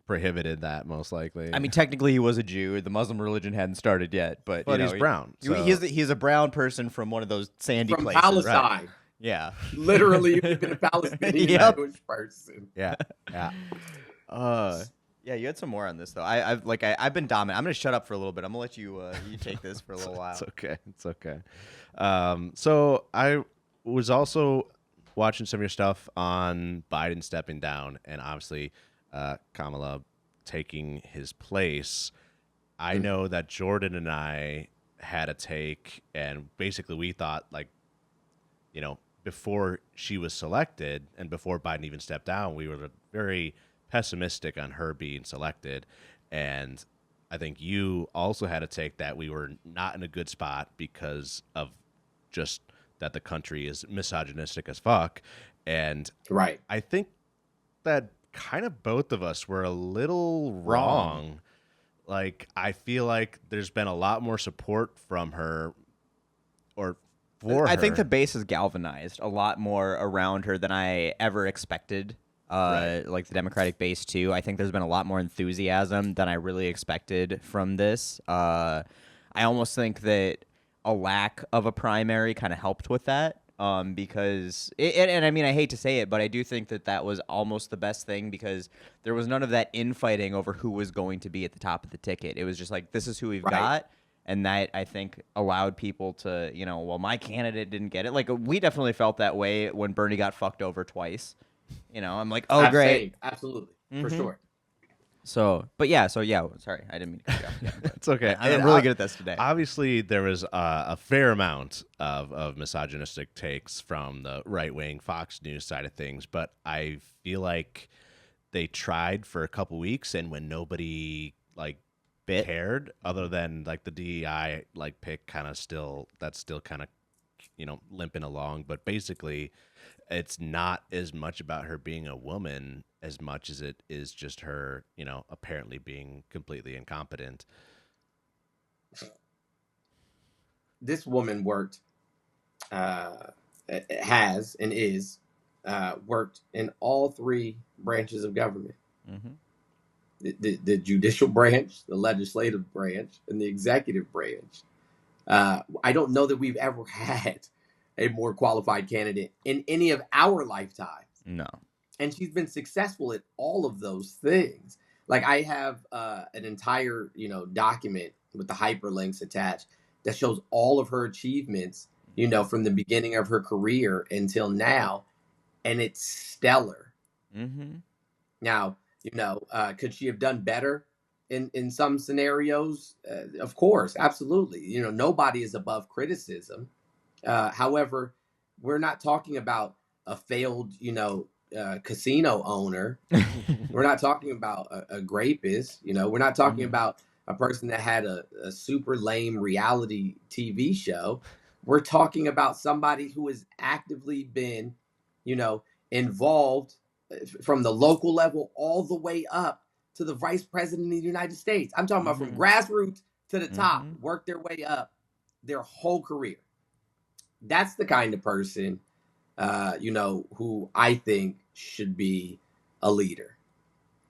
prohibited that most likely. I mean, technically, he was a Jew. The Muslim religion hadn't started yet, but he's brown. So. He's a brown person from one of those sandy From places. Palestine. Right? Yeah. Literally, he would have been a Palestinian Yep. Jewish person. Yeah. Yeah, you had some more on this though. I've been dominant. I'm gonna shut up for a little bit. I'm gonna let you you take this for a little while. It's okay. So I was also watching some of your stuff on Biden stepping down, and obviously Kamala taking his place. I know that Jordan and I had a take, and basically we thought, like, before she was selected and before Biden even stepped down, we were very pessimistic on her being selected. And I think you also had a take that we were not in a good spot because of just that the country is misogynistic as fuck. And Right. I think that kind of both of us were a little wrong. Like, I feel like there's been a lot more support from her or for her. I think the base is galvanized a lot more around her than I ever expected. Right. Like the Democratic base too. I think there's been a lot more enthusiasm than I really expected from this. I almost think that a lack of a primary kind of helped with that. Because and I mean, I hate to say it, but I do think that was almost the best thing, because there was none of that infighting over who was going to be at the top of the ticket. It was just like, this is who we've got. And that, I think, allowed people to, well, my candidate didn't get it. Like, we definitely felt that way when Bernie got fucked over twice. I'm like, oh, great. Absolutely. Mm-hmm. For sure. So sorry, I didn't mean to cut you off. It's okay. I'm really good at this today. Obviously, there was a fair amount of misogynistic takes from the right-wing Fox News side of things, but I feel like they tried for a couple weeks, and when nobody cared, other than like the DEI pick, that's still kind of limping along. But basically, it's not as much about her being a woman as much as it is just her, apparently being completely incompetent. This woman worked, has and is worked in all three branches of government. Mm-hmm. The judicial branch, the legislative branch, and the executive branch. I don't know that we've ever had a more qualified candidate in any of our lifetimes. No. And she's been successful at all of those things. Like, I have an entire, document with the hyperlinks attached that shows all of her achievements, from the beginning of her career until now. And it's stellar. Mm-hmm. Now, could she have done better in some scenarios? Of course, absolutely. Nobody is above criticism. However, we're not talking about a failed, casino owner. We're not talking about a rapist. We're not talking about a person that had a super lame reality TV show. We're talking about somebody who has actively been, involved from the local level all the way up to the vice president of the United States. I'm talking about from grassroots to the top, work their way up their whole career. That's the kind of person, who I think should be a leader.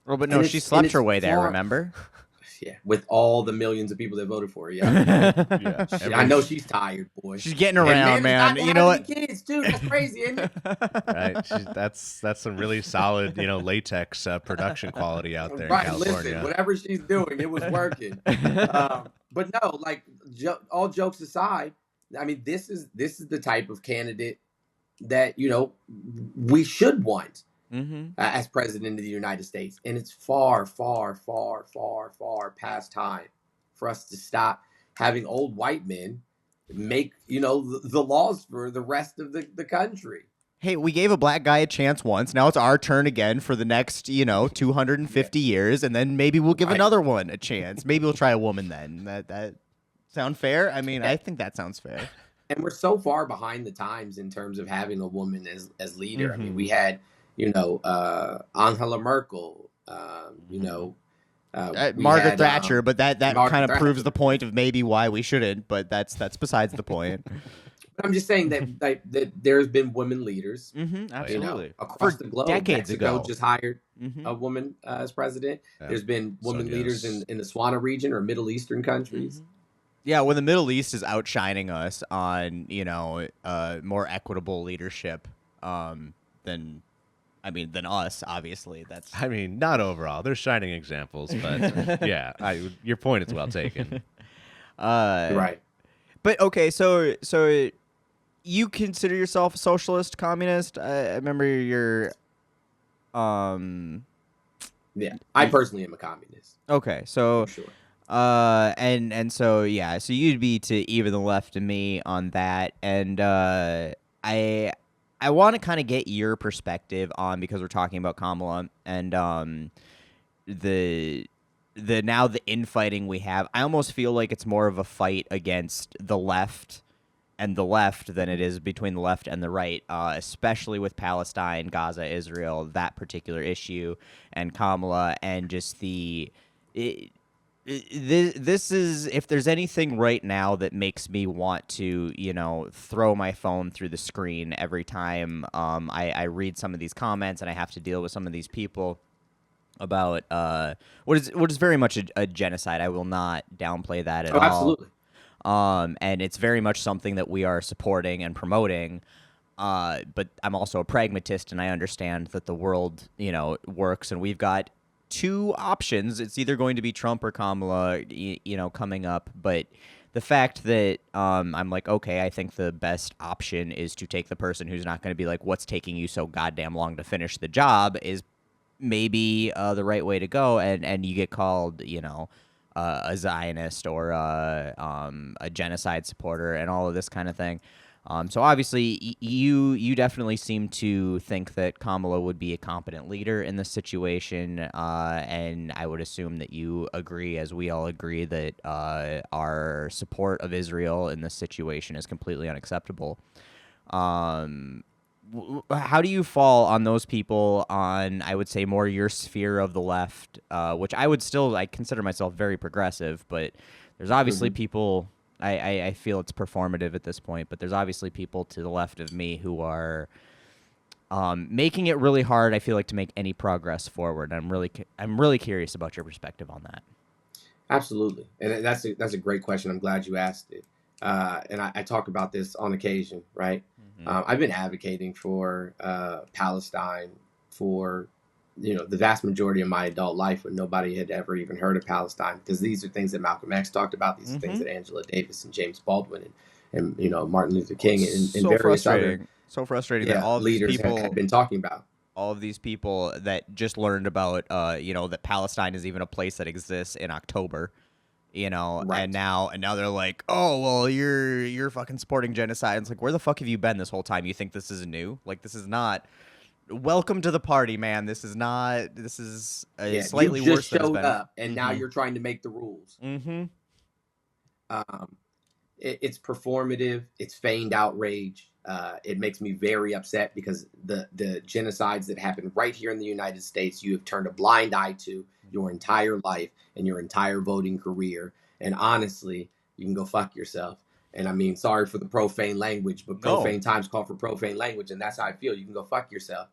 Well, but no, she slept her way there, remember? Yeah, with all the millions of people that voted for her. Yeah, Yeah. I know she's tired, boy. She's getting around, man. You know what? Kids too. That's crazy, isn't it? Right. That's some really solid, latex production quality out there Right. in California. Listen, whatever she's doing, it was working. But no, like all jokes aside, I mean, this is the type of candidate that we should want. As president of the United States. And it's far, far, far, far, far past time for us to stop having old white men make, the laws for the rest of the country. Hey, we gave a black guy a chance once. Now it's our turn again for the next, 250 years. And then maybe we'll give another one a chance. Maybe we'll try a woman then. That sound fair? I mean, I think that sounds fair. And we're so far behind the times in terms of having a woman as leader. I mean, we had Angela Merkel, Margaret Thatcher, but that kind of proves the point of maybe why we shouldn't, but that's besides the point. I'm just saying that there's been women leaders, absolutely, across the globe. Decades Mexico ago, just hired a woman as president. There's been women leaders in the Swana region or Middle Eastern countries. Yeah, when the Middle East is outshining us on more equitable leadership than us, obviously. Not overall. There's shining examples, but yeah, your point is well taken. Right. But okay, so you consider yourself a socialist, communist? I remember you're. Yeah, I personally am a communist. Okay, so. For sure. And so yeah, so you'd be to even the left of me on that, and I want to kind of get your perspective on, because we're talking about Kamala and the infighting we have. I almost feel like it's more of a fight against the left and the left than it is between the left and the right, especially with Palestine, Gaza, Israel, that particular issue, and Kamala, and just this is, if there's anything right now that makes me want to, throw my phone through the screen every time I read some of these comments and I have to deal with some of these people about what is very much a genocide. I will not downplay that at all. Absolutely. And it's very much something that we are supporting and promoting. But I'm also a pragmatist, and I understand that the world, works, and we've got two options. It's either going to be Trump or Kamala, coming up. But the fact that I'm like, okay, I think the best option is to take the person who's not going to be like, what's taking you so goddamn long to finish the job, is maybe the right way to go. And you get called, a Zionist or a genocide supporter and all of this kind of thing. So obviously, you definitely seem to think that Kamala would be a competent leader in this situation, and I would assume that you agree, as we all agree, that our support of Israel in this situation is completely unacceptable. How do you fall on those people on, I would say, more your sphere of the left, which I consider myself very progressive, but there's obviously people... I feel it's performative at this point, but there's obviously people to the left of me who are making it really hard, I feel like, to make any progress forward. I'm really curious about your perspective on that. Absolutely, and that's a great question. I'm glad you asked it. And I talk about this on occasion, right? I've been advocating for Palestine for the vast majority of my adult life, when nobody had ever even heard of Palestine, because these are things that Malcolm X talked about. These are things that Angela Davis and James Baldwin and Martin Luther King and various other that all leaders these people have been talking about. All of these people that just learned about, that Palestine is even a place that exists in October, Right. and now they're like, oh, well, you're fucking supporting genocide. It's like, where the fuck have you been this whole time? You think this is new? Like, this is not. Welcome to the party, man. This is not. This is slightly you worse just than it's showed been. up, and now you're trying to make the rules. Mm-hmm. It's performative. It's feigned outrage. it makes me very upset because the genocides that happen right here in the United States, you have turned a blind eye to your entire life and your entire voting career. And honestly, you can go fuck yourself. And I mean, sorry for the profane language, but No. profane times call for profane language. And that's how I feel. You can go fuck yourself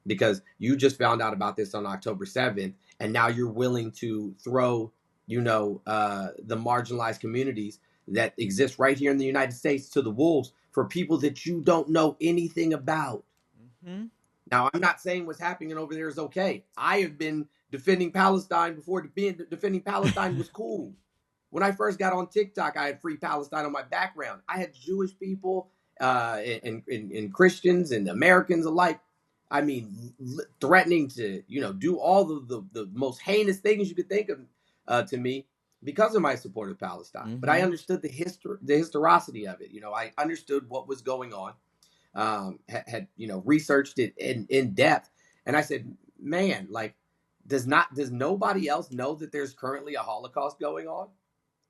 because you just found out about this on October 7th. And now you're willing to throw, the marginalized communities that exist right here in the United States to the wolves for people that you don't know anything about. Mm-hmm. Now, I'm not saying what's happening over there is okay. I have been defending Palestine before defending Palestine was cool. When I first got on TikTok, I had Free Palestine on my background. I had Jewish people and Christians and Americans alike. I mean, threatening to, do all the most heinous things you could think of to me because of my support of Palestine. Mm-hmm. But I understood the historicity of it. I understood what was going on. Had researched it in depth, and I said, man, like, does nobody else know that there's currently a Holocaust going on?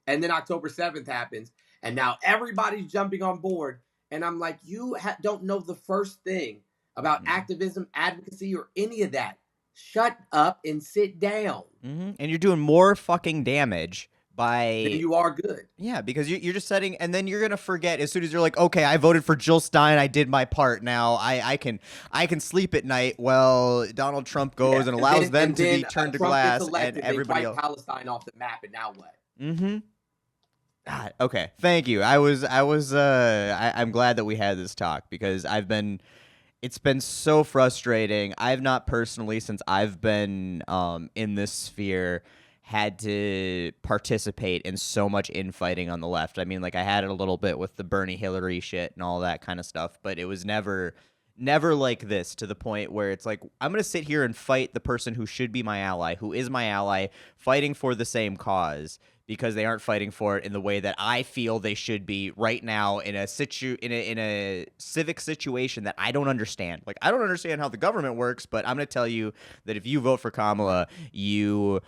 And then October 7th happens, and now everybody's jumping on board. And I'm like, you don't know the first thing about activism, advocacy, or any of that. Shut up and sit down. Mm-hmm. And you're doing more fucking damage by... Then you are good. Yeah, because you're just setting, and then you're gonna forget as soon as you're like, okay, I voted for Jill Stein, I did my part. Now I can sleep at night. Well, Donald Trump goes and allows them to be turned to Trump glass, gets elected, and everybody else. Palestine off the map, and now what? Mm-hmm. God, okay, thank you. I'm glad that we had this talk because it's been so frustrating. I've not personally, since I've been in this sphere, had to participate in so much infighting on the left. I mean, like, I had it a little bit with the Bernie Hillary shit and all that kind of stuff, but it was never like this, to the point where it's like, I'm going to sit here and fight the person who should be my ally, who is my ally, fighting for the same cause, because they aren't fighting for it in the way that I feel they should be right now in a civic situation that I don't understand. Like, I don't understand how the government works, but I'm going to tell you that if you vote for Kamala, you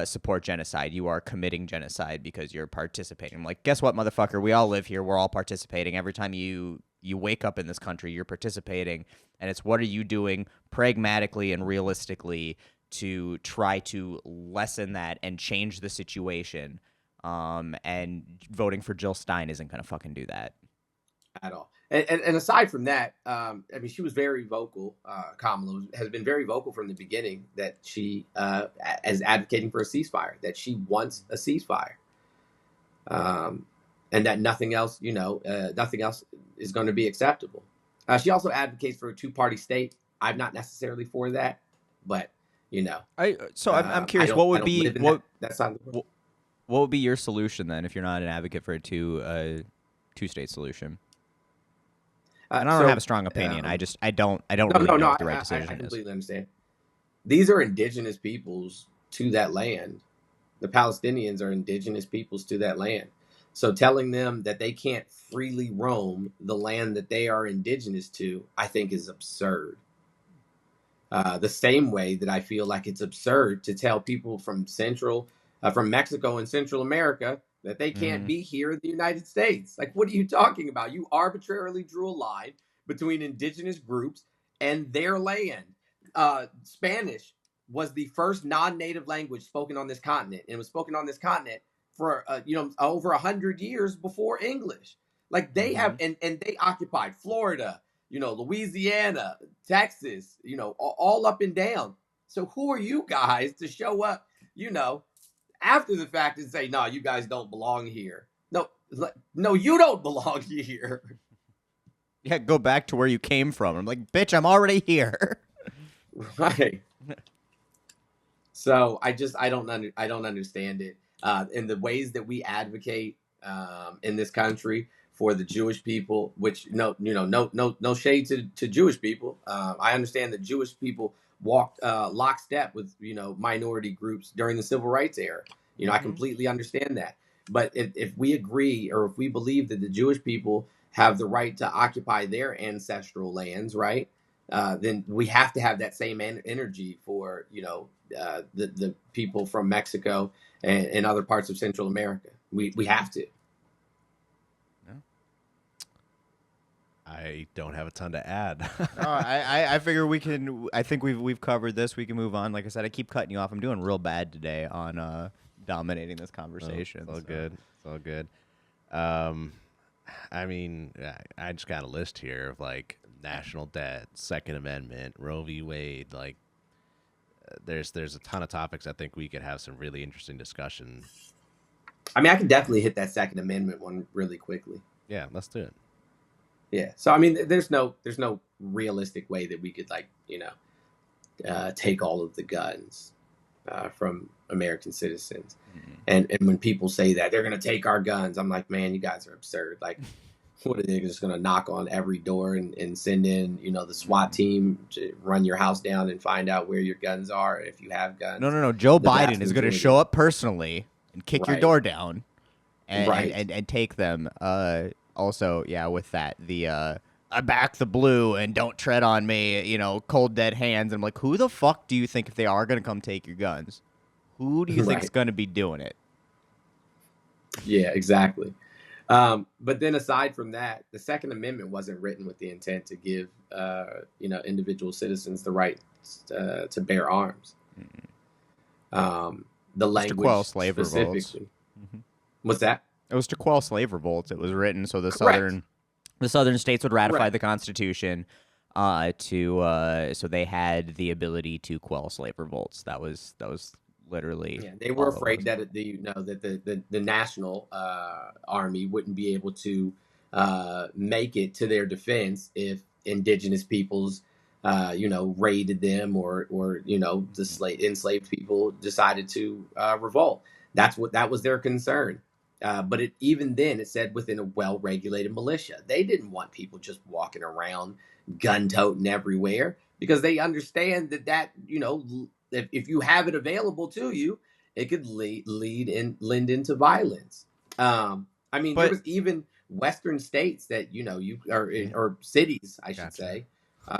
support genocide. You are committing genocide because you're participating. I'm like, guess what, motherfucker? We all live here. We're all participating. Every time you wake up in this country, you're participating. And it's, what are you doing pragmatically and realistically to try to lessen that and change the situation? And voting for Jill Stein isn't going to fucking do that. At all. And aside from that, I mean, she was very vocal. Kamala has been very vocal from the beginning that she is advocating for a ceasefire, that she wants a ceasefire. And that nothing else is going to be acceptable. She also advocates for a two-party state. I'm not necessarily for that, but I'm curious, what would be what would be your solution then if you're not an advocate for a two-state solution? And I don't have a strong opinion. I don't really know what the right decision is. I completely understand. These are indigenous peoples to that land. The Palestinians are indigenous peoples to that land. So telling them that they can't freely roam the land that they are indigenous to, I think, is absurd. The same way that I feel like it's absurd to tell people from Mexico and Central America that they can't be here in the United States. Like, what are you talking about? You arbitrarily drew a line between indigenous groups and their land. Spanish was the first non-native language spoken on this continent, and it was spoken on this continent for over 100 years before English. Like, they have, and they occupied Florida, Louisiana, Texas, all up and down. So who are you guys to show up, after the fact and say, no, you guys don't belong here? No, you don't belong here. Yeah, go back to where you came from. I'm like, bitch, I'm already here. Right. So I don't understand it. In the ways that we advocate in this country for the Jewish people, which no shade to Jewish people. I understand that Jewish people walked lockstep with minority groups during the civil rights era. I completely understand that. But if we agree, or if we believe that the Jewish people have the right to occupy their ancestral lands, right, then we have to have that same energy for the people from Mexico and other parts of Central America. We have to. I don't have a ton to add. I figure we can. I think we've covered this. We can move on. Like I said, I keep cutting you off. I'm doing real bad today on dominating this conversation. It's all so. good. It's all good. Um, I mean, I just got a list here of like national debt, Second Amendment, Roe v. Wade. Like, there's a ton of topics I think we could have some really interesting discussion. I mean, I can definitely hit that Second Amendment one really quickly. Yeah, let's do it. Yeah. So I mean, there's no realistic way that we could take all of the guns from American citizens. Mm-hmm. And when people say that they're going to take our guns, I'm like, man, you guys are absurd. Like, what are they just going to knock on every door and send in, the SWAT team to run your house down and find out where your guns are if you have guns? No. Joe The Biden vast is going to majority. show up personally and kick your Right. door down, and, Right. and take them. Also, yeah, with that, I back the blue and don't tread on me. Cold dead hands. I'm like, who the fuck do you think if they are going to come take your guns? Who do you think is Right. going to be doing it? Yeah, exactly. But then aside from that, the Second Amendment wasn't written with the intent to give, individual citizens the right to bear arms. The language quell slave revolts. specifically. What's that? It was to quell slave revolts. It was written so the Correct. southern states would ratify Correct. the Constitution, so they had the ability to quell slave revolts. That was literally. Yeah, they were all it afraid was. that the national army wouldn't be able to make it to their defense if indigenous peoples, raided them or the enslaved people decided to revolt. That was their concern. But even then, it said within a well-regulated militia. They didn't want people just walking around gun-toting everywhere because they understand that if you have it available to you, it could lend into violence. I mean, there But- was even Western states that or cities, I should Gotcha. say,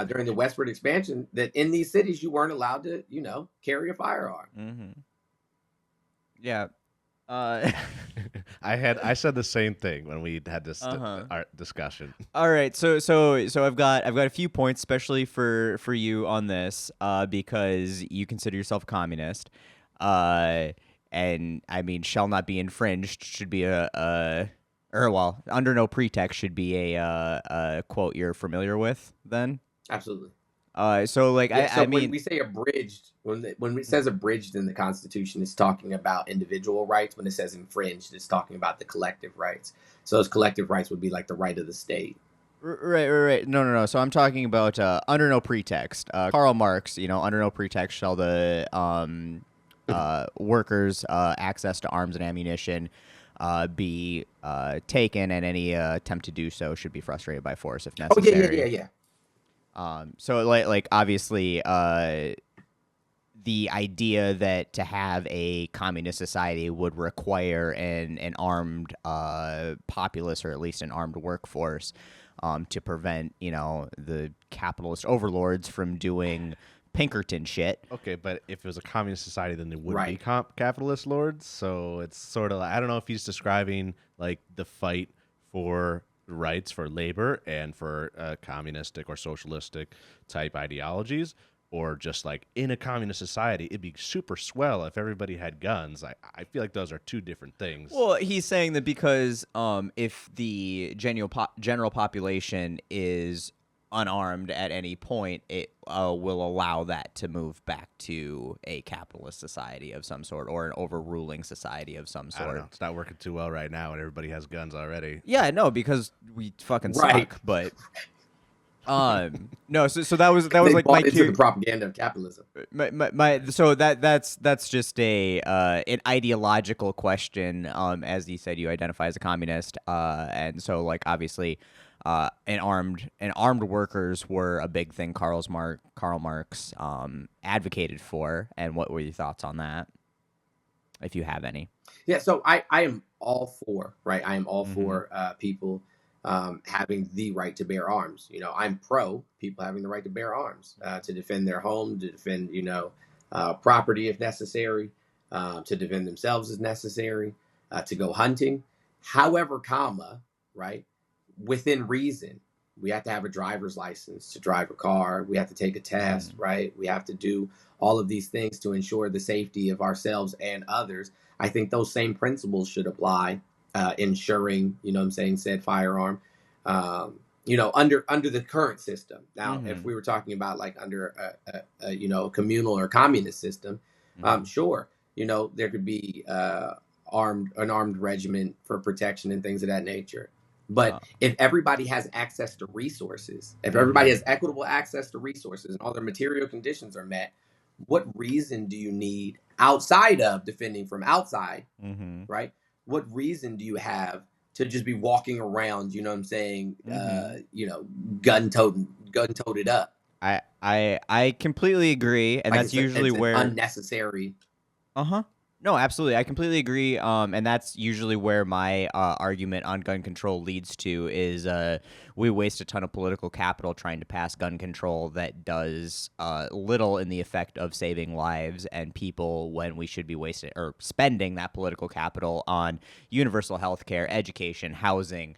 during the westward expansion, that in these cities you weren't allowed to carry a firearm. Mm-hmm. Yeah. I said the same thing when we had this our discussion. All right, so I've got a few points, especially for you on this, because you consider yourself a communist, and I mean, shall not be infringed should be under no pretext should be a quote you're familiar with. Then, Absolutely. so like Yeah, so I when mean, we say abridged, when it says abridged in the Constitution, it's talking about individual rights. When it says infringed, it's talking about the collective rights. So those collective rights would be like the right of the state. Right. No. So I'm talking about under no pretext. Karl Marx, under no pretext shall the workers' access to arms and ammunition be taken, and any attempt to do so should be frustrated by force if Oh necessary. yeah. So like obviously, the idea that to have a communist society would require an armed populace, or at least an armed workforce, to prevent the capitalist overlords from doing Pinkerton shit. Okay, but if it was a communist society, then there would Right. be capitalist lords. So it's sort of I don't know if he's describing like the fight for rights for labor and for communistic or socialistic type ideologies, or just like in a communist society, it'd be super swell if everybody had guns. I feel like those are two different things. Well, he's saying that because if the general population is unarmed at any point, it will allow that to move back to a capitalist society of some sort, or an overruling society of some I don't sort. know. It's not working too well right now, and everybody has guns already. Yeah, no, because we fucking Right. suck. But no, so that was They like my bought into cue. the propaganda of capitalism. So that's just an ideological question. As you said, you identify as a communist, and so like obviously, armed workers were a big thing. Karl Marx advocated for. And what were your thoughts on that, if you have any? Yeah, so I am all for, right? I am all for people having the right to bear arms. I'm pro people having the right to bear arms, to defend their home, to defend, property if necessary, to defend themselves as necessary, to go hunting, however, right, within reason. We have to have a driver's license to drive a car. We have to take a test, Mm. right? We have to do all of these things to ensure the safety of ourselves and others. I think those same principles should apply, ensuring, you know what I'm saying, said firearm, under the current system. Now, if Mm-hmm. we were talking about like under a communal or communist system, Mm-hmm. sure, there could be an armed regiment for protection and things of that nature. But Uh, if everybody has access to resources, if everybody mm-hmm. has equitable access to resources and all their material conditions are met, what reason do you need outside of defending from outside, Mm-hmm. right? What reason do you have to just be walking around, you know what I'm saying, Mm-hmm. gun toted up? I completely agree, and Like that's it's usually it's an where. unnecessary. Uh-huh. No, absolutely. I completely agree. And that's usually where my argument on gun control leads to is we waste a ton of political capital trying to pass gun control that does little in the effect of saving lives and people when we should be wasting or spending that political capital on universal health care, education, housing,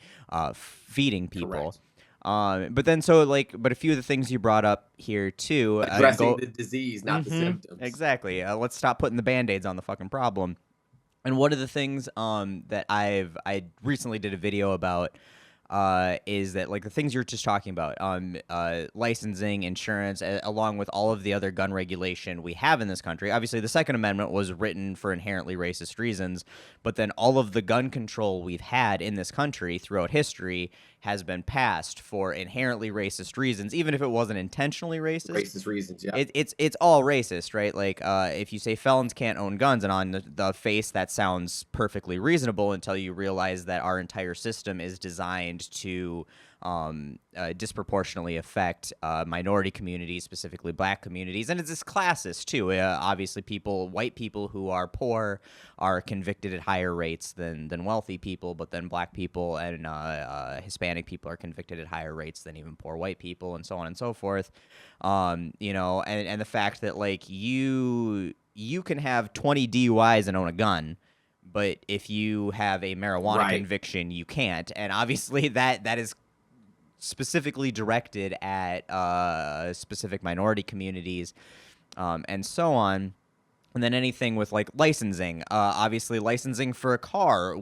feeding people. Correct. But a few of the things you brought up here too, and Addressing go. the disease, not the Mm-hmm. symptoms. Exactly. Let's stop putting the band-aids on the fucking problem. And one of the things that I recently did a video about is that like the things you're just talking about, licensing, insurance, along with all of the other gun regulation we have in this country. Obviously, the Second Amendment was written for inherently racist reasons, but then all of the gun control we've had in this country throughout history has been passed for inherently racist reasons, even if it wasn't intentionally racist. Racist reasons, yeah. It's all racist, right? Like if you say felons can't own guns, and on the face that sounds perfectly reasonable until you realize that our entire system is designed to disproportionately affect minority communities, specifically black communities, and it's classist too. Obviously, white people who are poor are convicted at higher rates than wealthy people, but then black people and Hispanic people are convicted at higher rates than even poor white people, and so on and so forth. And the fact that like you can have 20 DUIs and own a gun, but if you have a marijuana Right. conviction, you can't. And obviously that is specifically directed at specific minority communities, and so on. And then anything with like licensing, obviously licensing for a car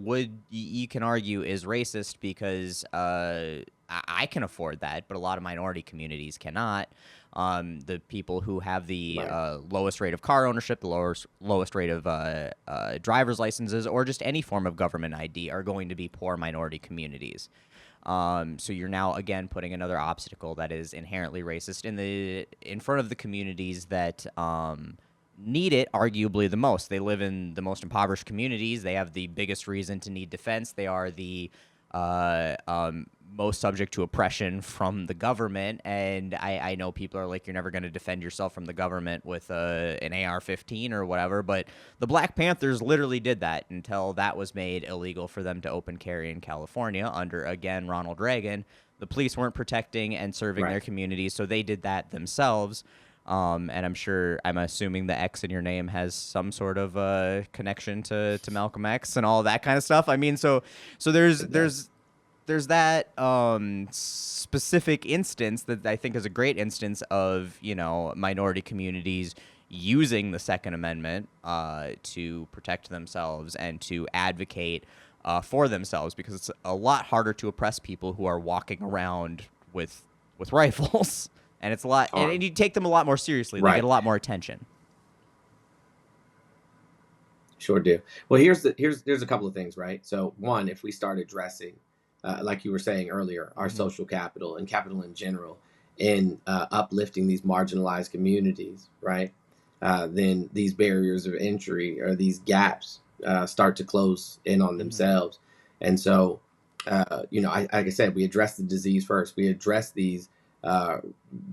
you can argue is racist because I can afford that, but a lot of minority communities cannot. The people who have the Right. lowest rate of car ownership, the lowest rate of driver's licenses, or just any form of government ID are going to be poor minority communities. So you're now again putting another obstacle that is inherently racist in front of the communities that need it arguably the most. They live in the most impoverished communities. They have the biggest reason to need defense. They are the most subject to oppression from the government. And I know people are like, you're never going to defend yourself from the government with an AR-15 or whatever. But the Black Panthers literally did that until that was made illegal for them to open carry in California under, again, Ronald Reagan. The police weren't protecting and serving Right. their communities, so they did that themselves. And I'm assuming the X in your name has some sort of connection to Malcolm X and all that kind of stuff. I mean, so there's that specific instance that I think is a great instance of minority communities using the Second Amendment to protect themselves and to advocate for themselves, because it's a lot harder to oppress people who are walking around with rifles. And it's a lot, and you take them a lot more seriously. They Right. get a lot more attention. Sure do. Well, here's a couple of things, right? So one, if we start addressing, like you were saying earlier, our Mhm. social capital and capital in general, in uplifting these marginalized communities, right? Then these barriers of entry or these gaps start to close in on themselves. And so, like I said, we address the disease first. We address these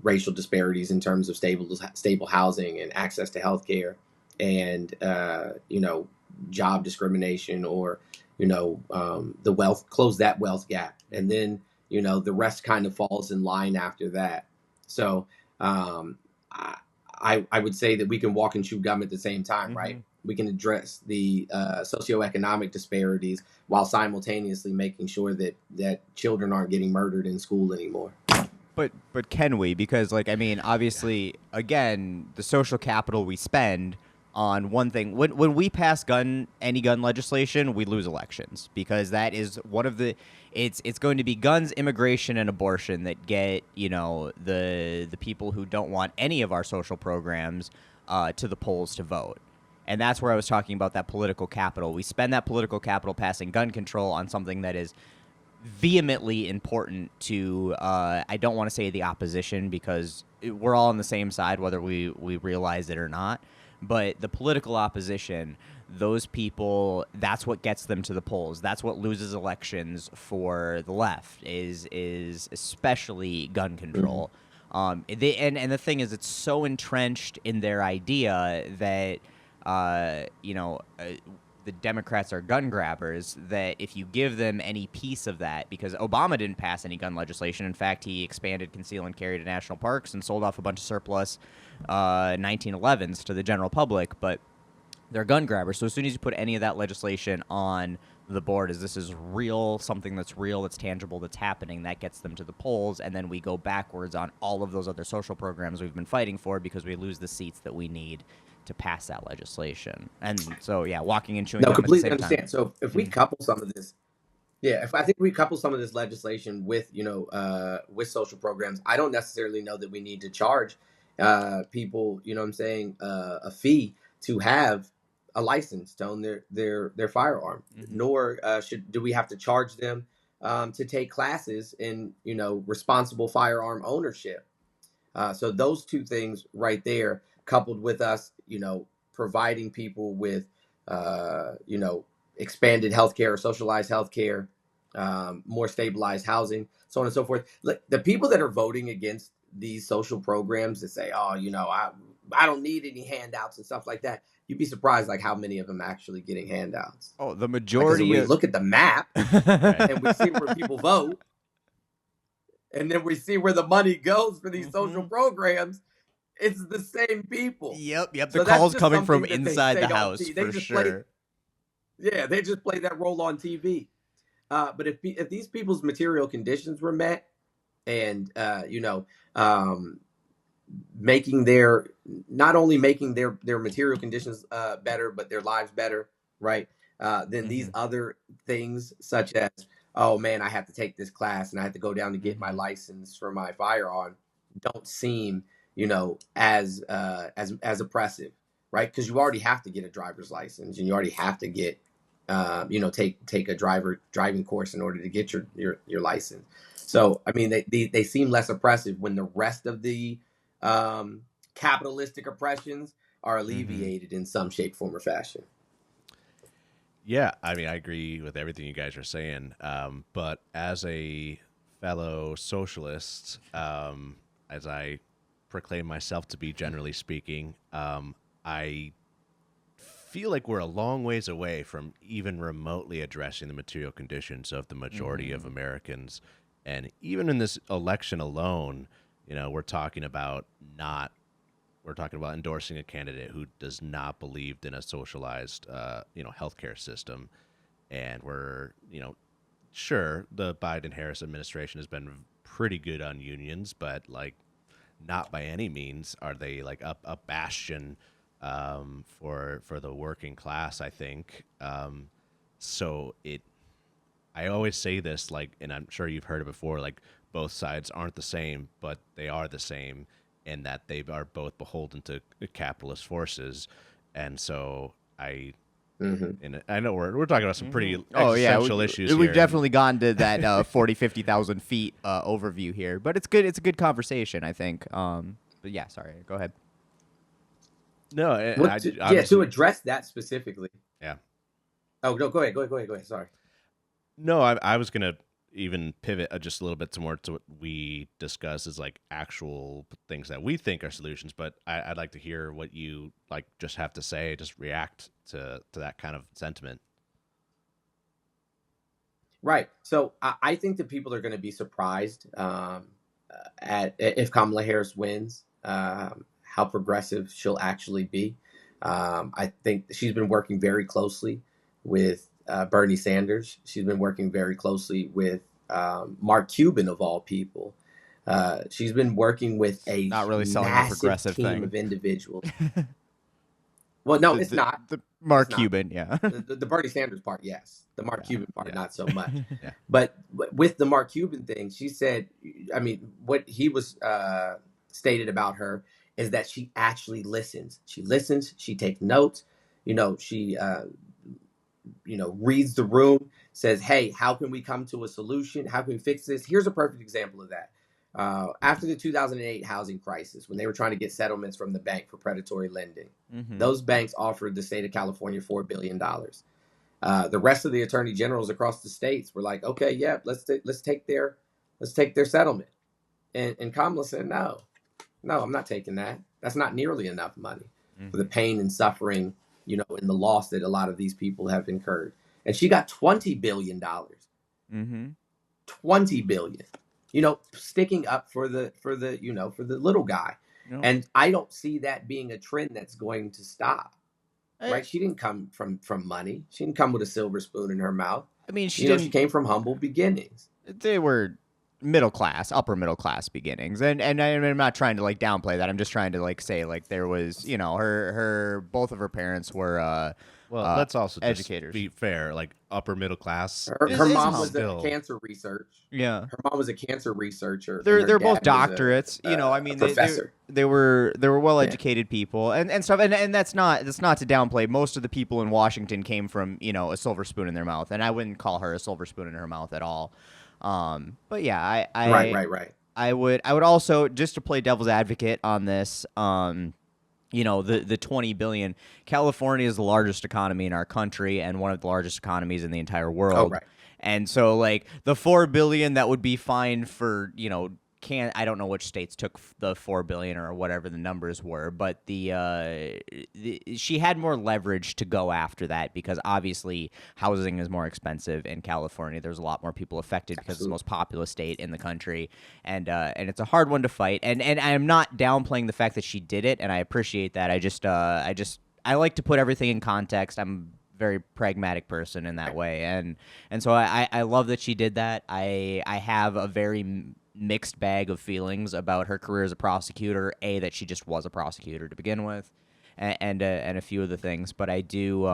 racial disparities in terms of stable housing and access to healthcare, and job discrimination, or the wealth, close that wealth gap, and then the rest kind of falls in line after that. So I would say that we can walk and chew gum at the same time, right? we can address the socioeconomic disparities while simultaneously making sure that children aren't getting murdered in school anymore. But can we? Because like I mean, obviously, again, the social capital we spend on one thing. When we pass any gun legislation, we lose elections because that is one of the. It's going to be guns, immigration, and abortion that get the people who don't want any of our social programs to the polls to vote. And that's where I was talking about that political capital. We spend that political capital passing gun control on something that is vehemently important to I don't want to say the opposition because we're all on the same side whether we realize it or not, but the political opposition, those people, that's what gets them to the polls. That's what loses elections for the left is especially gun control. And the thing is, it's so entrenched in their idea that the Democrats are gun grabbers, that if you give them any piece of that, because Obama didn't pass any gun legislation. In fact, he expanded conceal and carry to national parks and sold off a bunch of surplus 1911s to the general public, but they're gun grabbers. So as soon as you put any of that legislation on the board, as this is real, something that's real, that's tangible, that's happening, that gets them to the polls, and then we go backwards on all of those other social programs we've been fighting for because we lose the seats that we need to pass that legislation. And so, yeah, walking and chewing No, gum at the completely same understand. time. So if we couple some of this, yeah, if I think we couple some of this legislation with with social programs, I don't necessarily know that we need to charge people, you know what I'm saying, a fee to have a license to own their firearm. Nor do we have to charge them to take classes in responsible firearm ownership. So those two things right there, coupled with us, providing people with, expanded healthcare or socialized healthcare, more stabilized housing, so on and so forth. Look, the people that are voting against these social programs that say, "Oh, I don't need any handouts and stuff like that," you'd be surprised like how many of them actually getting handouts. Oh, the Because majority we of look at the map and we see where people vote, and then we see where the money goes for these social programs. It's the same people. Yep. The So that's call's just coming from something that they inside say the on house TV. They for just sure. they just play that role on TV. But if these people's material conditions were met, and making their not only making their material conditions better, but their lives better, right? Then these other things, such as, oh man, I have to take this class and I have to go down to get my license for my firearm, don't seem as oppressive, right? Because you already have to get a driver's license and you already have to get take a driving course in order to get your license. So I mean, they seem less oppressive when the rest of the capitalistic oppressions are alleviated in some shape, form, or fashion. Yeah, I mean, I agree with everything you guys are saying. But as a fellow socialist, as I proclaim myself to be, generally speaking, I feel like we're a long ways away from even remotely addressing the material conditions of the majority of Americans. And even in this election alone, we're talking about endorsing a candidate who does not believe in a socialized, healthcare system. And sure, the Biden-Harris administration has been pretty good on unions, but like, not by any means are they like a bastion for the working class, I think. So I always say this, like, and I'm sure you've heard it before, like, both sides aren't the same, but they are the same in that they are both beholden to capitalist forces. And so and I know we're talking about some pretty existential issues here. We've definitely gone to that 40, 50,000 feet overview here, but it's good. It's a good conversation, I think. But yeah, sorry, go ahead. No, to address that specifically. Yeah. Oh no, go ahead. Sorry. No, I was gonna even pivot just a little bit more to what we discuss as like actual things that we think are solutions. But I'd like to hear what you like just have to say, just react to that kind of sentiment. Right. So I think that people are going to be surprised at if Kamala Harris wins, how progressive she'll actually be. I think she's been working very closely with Bernie Sanders. She's been working very closely with Mark Cuban, of all people. She's been working with a Not really selling a massive progressive team thing. of individuals. Well, no, it's not. The Mark It's not. Cuban, yeah. The Bernie Sanders part, yes. The Mark Cuban part, Yeah. not so much. Yeah. But with the Mark Cuban thing, she said, I mean, what he was stated about her is that she actually listens. She listens. She takes notes. She reads the room, says, "Hey, how can we come to a solution? How can we fix this?" Here's a perfect example of that. After the 2008 housing crisis, when they were trying to get settlements from the bank for predatory lending, those banks offered the state of California $4 billion. The rest of the attorney generals across the states were like, "Okay, yeah, let's take their settlement." And Kamala said, "No, I'm not taking that. That's not nearly enough money for the pain and suffering, and the loss that a lot of these people have incurred." And she got $20 billion. Mm-hmm. 20 billion. Sticking up for the little guy. Yep. And I don't see that being a trend that's going to stop. Eh. Right? She didn't come from money. She didn't come with a silver spoon in her mouth. I mean, she She came from humble beginnings. They were middle class, upper middle class beginnings, and I'm not trying to like downplay that. I'm just trying to like say like there was, her both of her parents were Well, let's also just educators. be fair. Like upper middle class. Her mom was still a cancer researcher. Yeah. Her mom was a cancer researcher. and They're her both dad was doctorates, I mean, professor. they were well educated people and stuff, and that's not to downplay. Most of the people in Washington came from a silver spoon in their mouth, and I wouldn't call her a silver spoon in her mouth at all. But yeah, Right. I would also, just to play devil's advocate on this, the 20 billion. California is the largest economy in our country and one of the largest economies in the entire world. Oh, right. And so like the 4 billion that would be fine for, I don't know which states took the 4 billion or whatever the numbers were, but she had more leverage to go after that because obviously housing is more expensive in California. There's a lot more people affected because it's the most populous state in the country, and it's a hard one to fight. And I'm not downplaying the fact that she did it, and I appreciate that. I like to put everything in context. I'm a very pragmatic person in that way, and so I love that she did that. I have a very mixed bag of feelings about her career as a prosecutor. That she just was a prosecutor to begin with, and a few of the things. But I do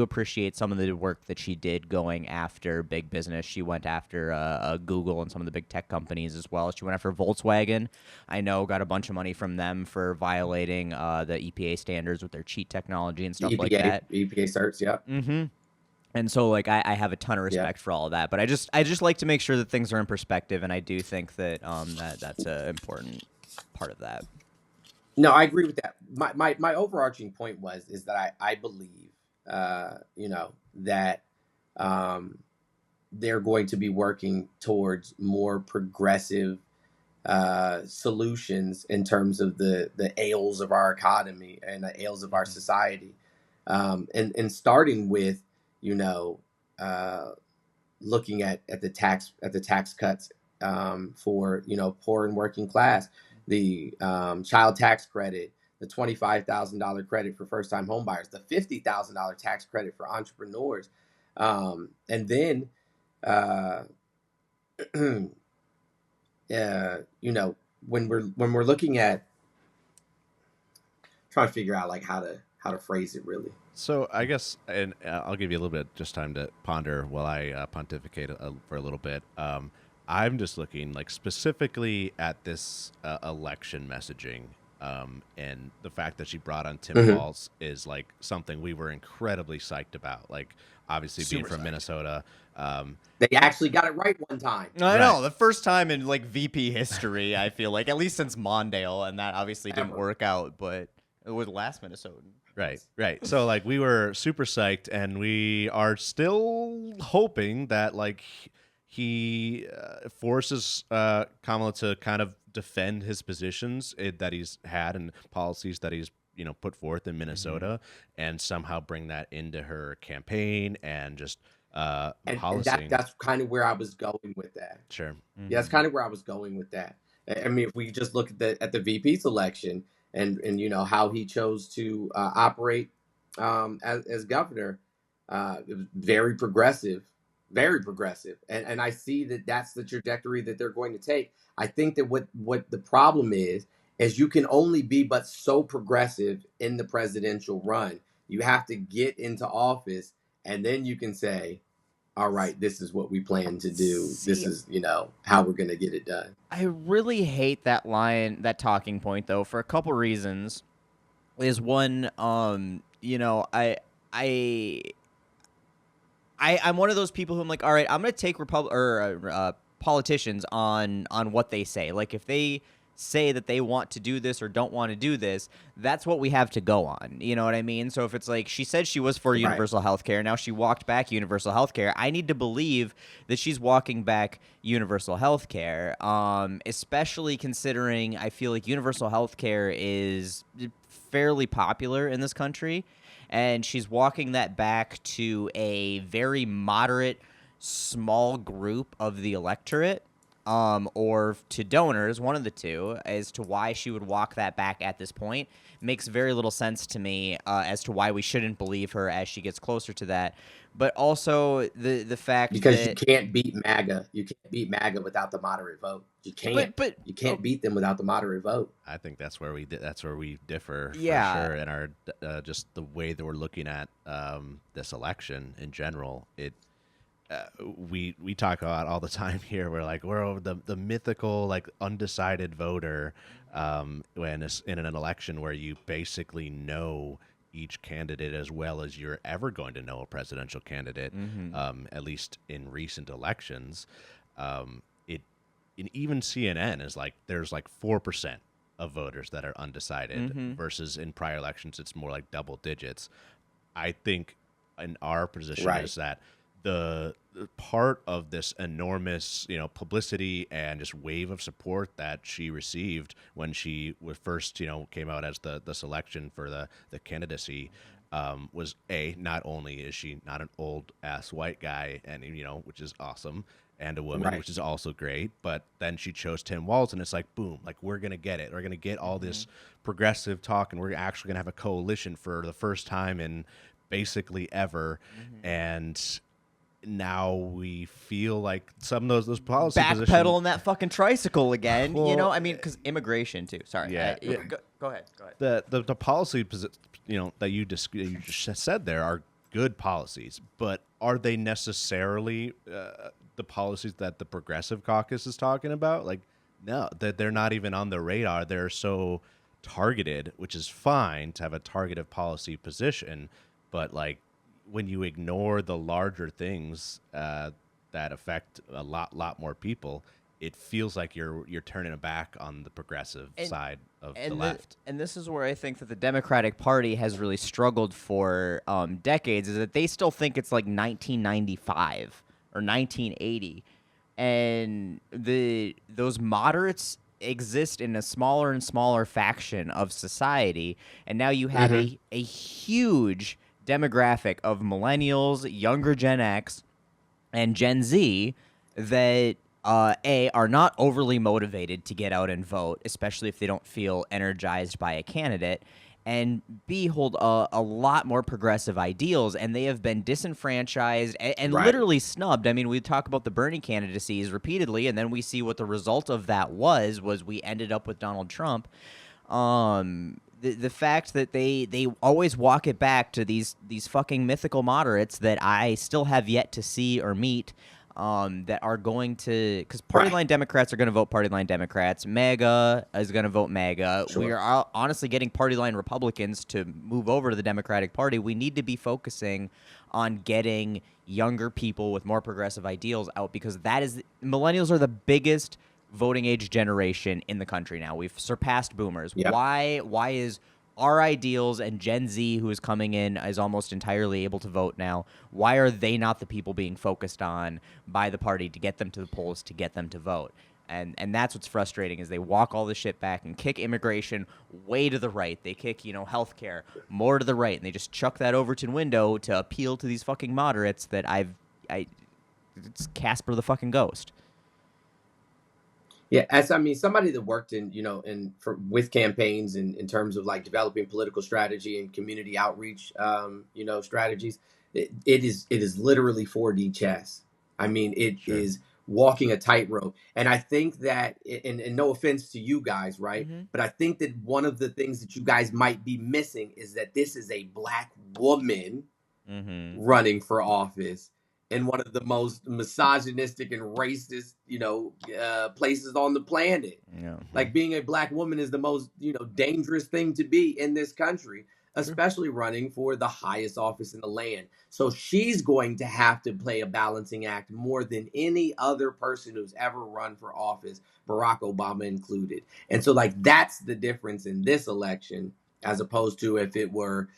appreciate some of the work that she did going after big business. She went after Google and some of the big tech companies as well. She went after Volkswagen. I know got a bunch of money from them for violating the EPA standards with their cheat technology and stuff like that. EPA certs, yeah. Mm-hmm. And so, like, I have a ton of respect for all of that, but I just like to make sure that things are in perspective, and I do think that that's an important part of that. No, I agree with that. My overarching point is that I believe, that they're going to be working towards more progressive solutions in terms of the ails of our economy and the ails of our society, and starting with looking at the tax cuts for poor and working class, the child tax credit, the $25,000 credit for first time homebuyers, the $50,000 tax credit for entrepreneurs, and then when we're looking at trying to figure out like how to phrase it really. So I guess, and I'll give you a little bit just time to ponder while I pontificate for a little bit. I'm just looking like specifically at this election messaging, and the fact that she brought on Tim Walz is like something we were incredibly psyched about. Like obviously being from Minnesota, they actually got it right one time. I know, the first time in like VP history. I feel like, at least since Mondale, and that obviously didn't work out, but it was last Minnesotan. Right. So like we were super psyched, and we are still hoping that like he forces Kamala to kind of defend his positions that he's had and policies that he's put forth in Minnesota, and somehow bring that into her campaign and just policy. And that's kind of where I was going with that. Sure. Yeah, that's kind of where I was going with that. I mean, if we just look at the VP's election and how he chose to operate as governor, it was very progressive, very progressive, and I see that that's the trajectory that they're going to take. I think that what the problem is you can only be but so progressive in the presidential run. You have to get into office, and then you can say, all right, this is what we plan to do. This See, is, how we're going to get it done. I really hate that line, that talking point, though, for a couple reasons. Is one, I I'm one of those people who I'm like, all right, I'm gonna take politicians on what they say. Like if they say that they want to do this or don't want to do this, that's what we have to go on. You know what I mean? So if it's like she said she was for Right. universal health care, now she walked back universal health care, I need to believe that she's walking back universal health care. Especially considering I feel like universal health care is fairly popular in this country, and she's walking that back to a very moderate, small group of the electorate, or to donors, one of the two, as to why she would walk that back at this point. Makes very little sense to me as to why we shouldn't believe her as she gets closer to that. But also the fact Because you that, can't beat MAGA. You can't beat MAGA without the moderate vote. You can't. but You oh, can't beat them without the moderate vote. I think that's where we differ for yeah, sure in our just the way that we're looking at this election in general. We talk about all the time here. We're like we're the mythical like undecided voter when it's in an election where you basically know each candidate as well as you're ever going to know a presidential candidate. At least in recent elections, it and even CNN is like there's like 4% of voters that are undecided versus in prior elections it's more like double digits. I think in our position Right. is that the part of this enormous, publicity and just wave of support that she received when she was first, came out as the selection for the candidacy, was not only is she not an old ass white guy, and which is awesome, and a woman, Right. which is also great, but then she chose Tim Walz, and it's like boom, like we're gonna get it, we're gonna get all this progressive talk, and we're actually gonna have a coalition for the first time in basically ever, and now we feel like some of those policy positions. backpedaling that fucking tricycle again. Well, I mean, because immigration too. Sorry. Yeah. Go ahead. The policy that you just said there are good policies, but are they necessarily the policies that the Progressive Caucus is talking about? Like, no, that they're not even on the radar. They're so targeted, which is fine to have a targeted policy position, but like when you ignore the larger things that affect a lot more people, it feels like you're turning it back on the progressive side of the left. And this is where I think that the Democratic Party has really struggled for decades, is that they still think it's like 1995 or 1980, and those moderates exist in a smaller and smaller faction of society, and now you have a huge demographic of millennials, younger Gen X, and Gen Z that are not overly motivated to get out and vote, especially if they don't feel energized by a candidate, and B, hold a lot more progressive ideals, and they have been disenfranchised and Right. literally snubbed. I mean, we talk about the Bernie candidacies repeatedly, and then we see what the result of that was we ended up with Donald Trump. The fact that they always walk it back to these fucking mythical moderates that I still have yet to see or meet, that are going to, because party line Democrats are going to vote party line Democrats. MAGA is going to vote MAGA. Sure. We are honestly getting party line Republicans to move over to the Democratic Party. We need to be focusing on getting younger people with more progressive ideals out, because millennials are the biggest voting age generation in the country now. We've surpassed boomers. Yep. Why is our ideals and Gen Z, who is coming in, is almost entirely able to vote now, why are they not the people being focused on by the party to get them to the polls, to get them to vote? And that's what's frustrating, is they walk all this shit back and kick immigration way to the right. They kick, healthcare more to the right, and they just chuck that Overton window to appeal to these fucking moderates that it's Casper the fucking Ghost. Yeah, as I mean, somebody that worked in, with campaigns in terms of like developing political strategy and community outreach, strategies. It is literally 4D chess. I mean, it Sure. is walking a tightrope, and I think that, and no offense to you guys, right? Mm-hmm. But I think that one of the things that you guys might be missing is that this is a black woman Mm-hmm. running for office in one of the most misogynistic and racist, places on the planet. Yeah. Like being a black woman is the most, dangerous thing to be in this country, True. especially running for the highest office in the land. So she's going to have to play a balancing act more than any other person who's ever run for office, Barack Obama included. And so, like, that's the difference in this election, as opposed to if it were,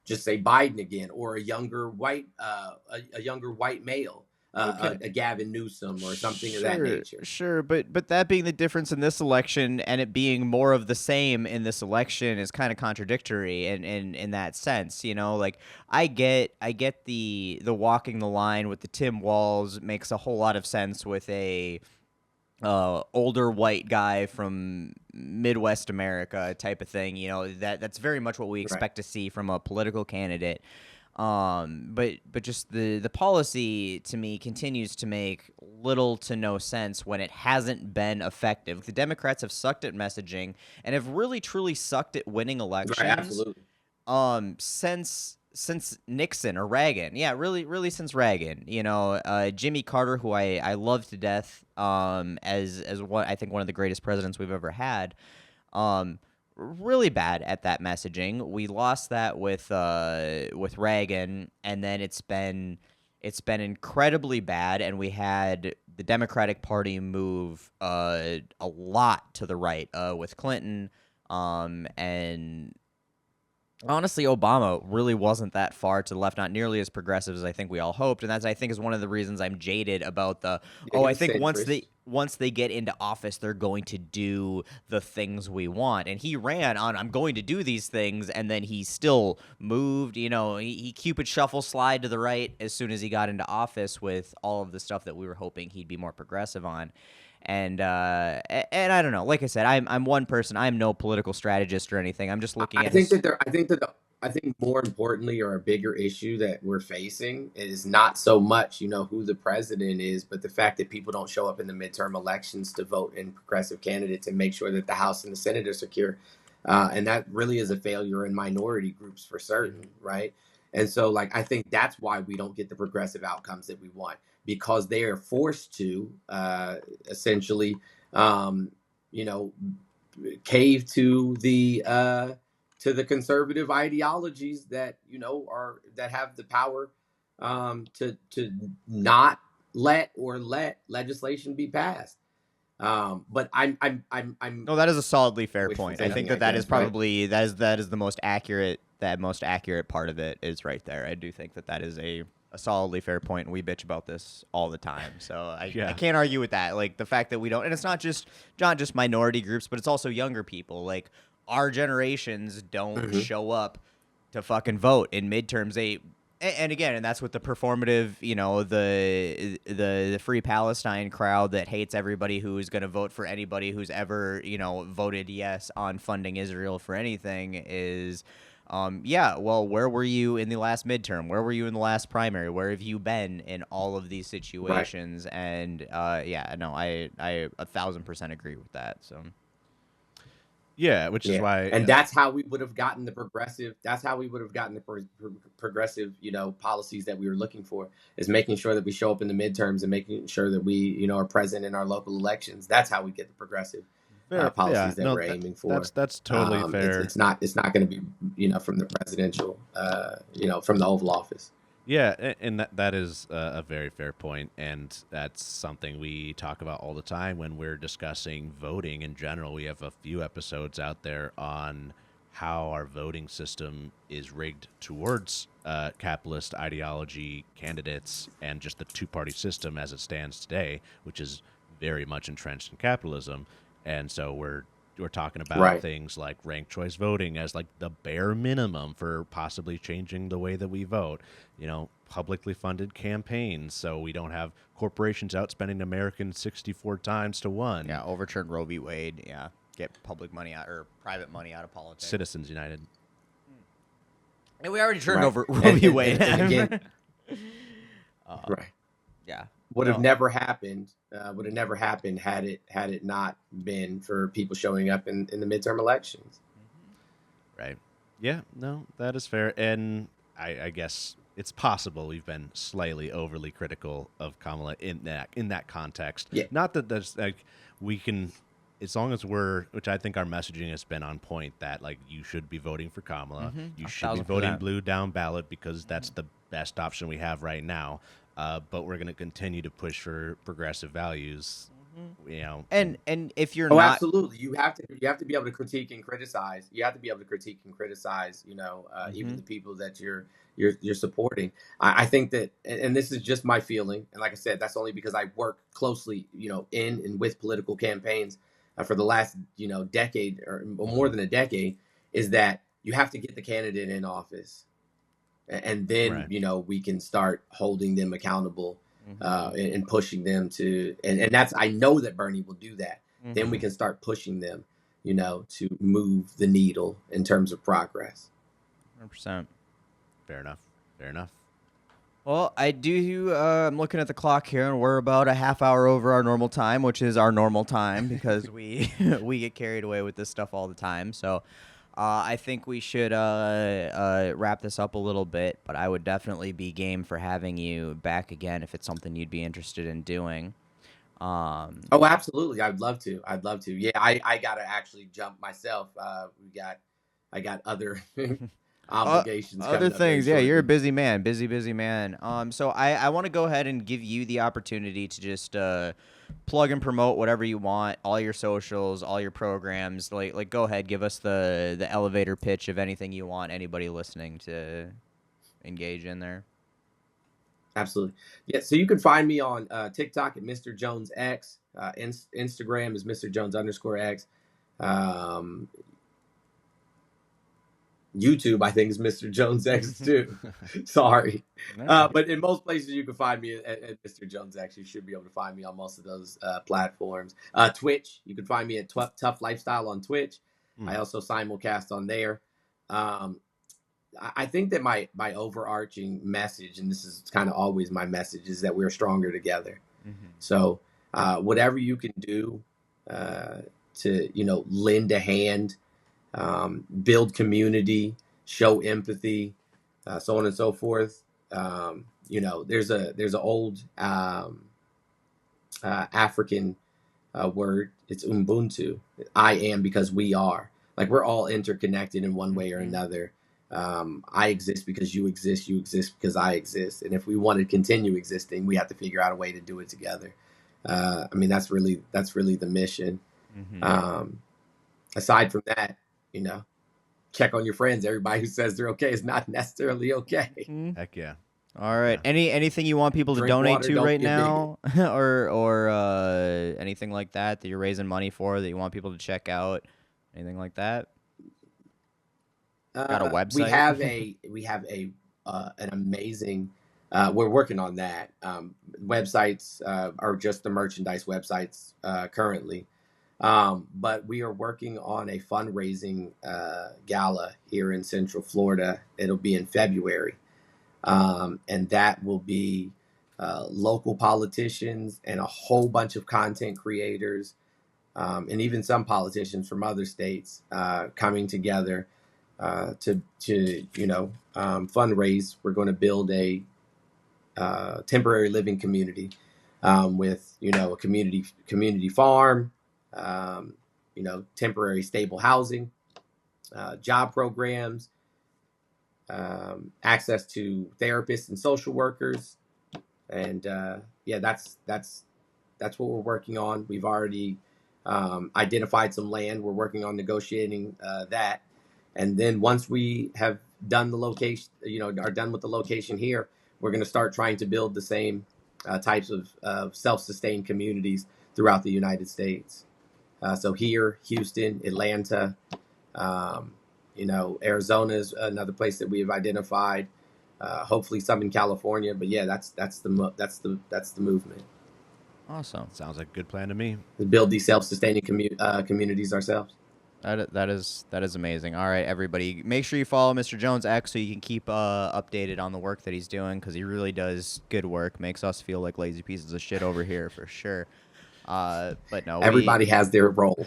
just say Biden again, or a younger white male, Okay. a Gavin Newsom or something of that Sure, nature. sure, but that being the difference in this election and it being more of the same in this election is kind of contradictory in that sense, like I get the walking the line with the Tim Walls makes a whole lot of sense with a older white guy from Midwest America type of thing. That's very much what we Right. expect to see from a political candidate. But just the policy to me continues to make little to no sense when it hasn't been effective. The Democrats have sucked at messaging and have really truly sucked at winning Right. elections Absolutely. since Nixon or Reagan. Yeah, really since Reagan. Jimmy Carter, who I love to death, as what I think one of the greatest presidents we've ever had. Um, really bad at that messaging. We lost that with Reagan, and then it's been incredibly bad, and we had the Democratic Party move a lot to the right with Clinton, and honestly, Obama really wasn't that far to the left, not nearly as progressive as I think we all hoped, and that's I think is one of the reasons I'm jaded about Yeah, oh, he I was think centrist. once they get into office, they're going to do the things we want, and he ran on I'm going to do these things, and then he still moved, he Cupid shuffle slide to the right as soon as he got into office with all of the stuff that we were hoping he'd be more progressive on. And I don't know. Like I said, I'm one person. I'm no political strategist or anything. I'm just looking I at think his. that there. I think more importantly, or a bigger issue that we're facing is not so much, who the president is, but the fact that people don't show up in the midterm elections to vote in progressive candidates and make sure that the House and the Senate are secure. And that really is a failure in minority groups for certain, right? And so, like, I think that's why we don't get the progressive outcomes that we want, because they are forced to essentially, you know, cave to the conservative ideologies that that have the power to not let legislation be passed. But I'm No, that is a solidly fair wishful point. I think thinking, I that is guess, right? probably that is the most accurate part of it is right there. I do think that is a solidly fair point, and we bitch about this all the time. So I Yeah. can't argue with that. Like the fact that we don't, and it's not just minority groups, but it's also younger people. Like our generations don't Hmm. show up to fucking vote in midterms. And again, and that's with the performative, the Free Palestine crowd that hates everybody who's going to vote for anybody who's ever, voted yes on funding Israel for anything is, yeah, well, where were you in the last midterm? Where were you in the last primary? Where have you been in all of these Right. situations? And yeah, no, I 1,000% agree with that. So Yeah, which is Yeah, why. and that's how we would have gotten the progressive. That's how we would have gotten the progressive, policies that we were looking for. Is making sure that we show up in the midterms and making sure that we, are present in our local elections. That's how we get the progressive Fair, yeah, policies that no, we're aiming for. that's totally It's fair. it's not going to be, from the presidential, from the Oval Office. Yeah, and that is a very fair point, and that's something we talk about all the time when we're discussing voting in general. We have a few episodes out there on how our voting system is rigged towards capitalist ideology candidates and just the two-party system as it stands today, which is very much entrenched in capitalism. And so we're talking about Right. things like ranked choice voting as like the bare minimum for possibly changing the way that we vote. Publicly funded campaigns, so we don't have corporations outspending Americans 64 times to one. Yeah, overturn Roe v. Wade. Yeah, get public money out or private money out of politics. Citizens United. And we already turned Right. over Roe v. Wade. And again, right. Yeah. Would have never happened. Would have never happened had it not been for people showing up in the midterm elections. Right. Yeah. No, that is fair. And I guess it's possible we've been slightly overly critical of Kamala in that context. Yeah. Not that there's like we can, as long as which I think our messaging has been on point, that like you should be voting for Kamala. You should be voting blue down ballot because that's the best option we have right now. But we're going to continue to push for progressive values. And if you're Oh, not, absolutely. You have to be able to critique and criticize. You have to be able to critique and criticize. Even the people that you're supporting. I think that, and this is just my feeling. And like I said, that's only because I work closely, in and with political campaigns for the last, decade or more than a decade. Is that you have to get the candidate in office, and then Right. We can start holding them accountable. And pushing them to, and that's, I know that Bernie will do that. Then we can start pushing them, to move the needle in terms of progress. 100%. Fair enough. Well, I do. I'm looking at the clock here, and we're about a half hour over our normal time, which is our normal time because we we get carried away with this stuff all the time. So I think we should wrap this up a little bit, but I would definitely be game for having you back again if it's something you'd be interested in doing. Oh, absolutely. I'd love to. Yeah, I got to actually jump myself. I got other obligations. Other coming up very things, yeah, you're a shortly. busy man, busy man. So I want to go ahead and give you the opportunity to just plug and promote whatever you want, all your socials, all your programs. Like go ahead, give us the elevator pitch of anything you want anybody listening to engage in there. Absolutely. Yeah. So you can find me on TikTok at Mr.JonesX. Instagram is Mr.Jones_X. YouTube, I think, is Mr. Jones X too. Sorry. But in most places you can find me at Mr. Jones X. You should be able to find me on most of those platforms. Twitch, you can find me at Tough Lifestyle on Twitch. I also simulcast on there. I think that my overarching message, and this is kind of always my message, is that we're stronger together. So whatever you can do to lend a hand, build community, show empathy, so on and so forth. There's an old African word. It's Ubuntu. I am because we are. Like, we're all interconnected in one way or another. I exist because you exist because I exist. And if we want to continue existing, we have to figure out a way to do it together. That's really the mission. Aside from that, check on your friends. Everybody who says they're okay is not necessarily okay. Heck yeah. All right. Yeah. Anything you want people to donate water, to right now, or anything like that you're raising money for that you want people to check out? Anything like that? Got a website? We have an amazing. We're working on that. Websites are just the merchandise websites currently. But we are working on a fundraising gala here in Central Florida. It'll be in February. And that will be local politicians and a whole bunch of content creators, and even some politicians from other states coming together to fundraise. We're going to build a temporary living community with a community farm. Temporary stable housing, job programs, access to therapists and social workers. And that's what we're working on. We've already identified some land. We're working on negotiating that. And then once we have done the location, are done with the location here, we're going to start trying to build the same types of self-sustained communities throughout the United States. So here, Houston, Atlanta, Arizona is another place that we have identified. Hopefully, some in California. But yeah, that's the movement. Awesome. Sounds like a good plan to me. To build these self-sustaining communities ourselves. That is amazing. All right, everybody, make sure you follow Mr. Jones X so you can keep updated on the work that he's doing, because he really does good work. Makes us feel like lazy pieces of shit over here for sure. But no, Everybody has their role.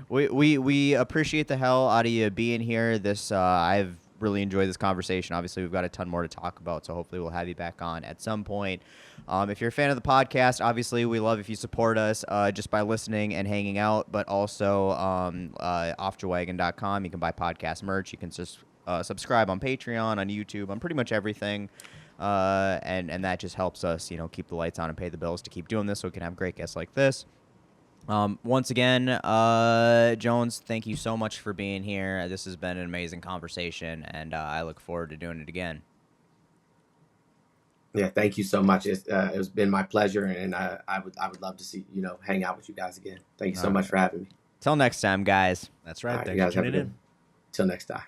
we appreciate the hell out of you being here. I've really enjoyed this conversation. Obviously, we've got a ton more to talk about, so hopefully we'll have you back on at some point. If you're a fan of the podcast, obviously we love if you support us just by listening and hanging out, but also offjoewagon.com. You can buy podcast merch. You can just subscribe on Patreon, on YouTube, on pretty much everything. And that just helps us, keep the lights on and pay the bills to keep doing this so we can have great guests like this. Once again, Jones, thank you so much for being here. This has been an amazing conversation, and I look forward to doing it again. Yeah, thank you so much. It's been my pleasure, and I would love to see hang out with you guys again. Thank you so much for having me. Till next time, guys. That's right. All right, Thanks for tuning in. Till next time.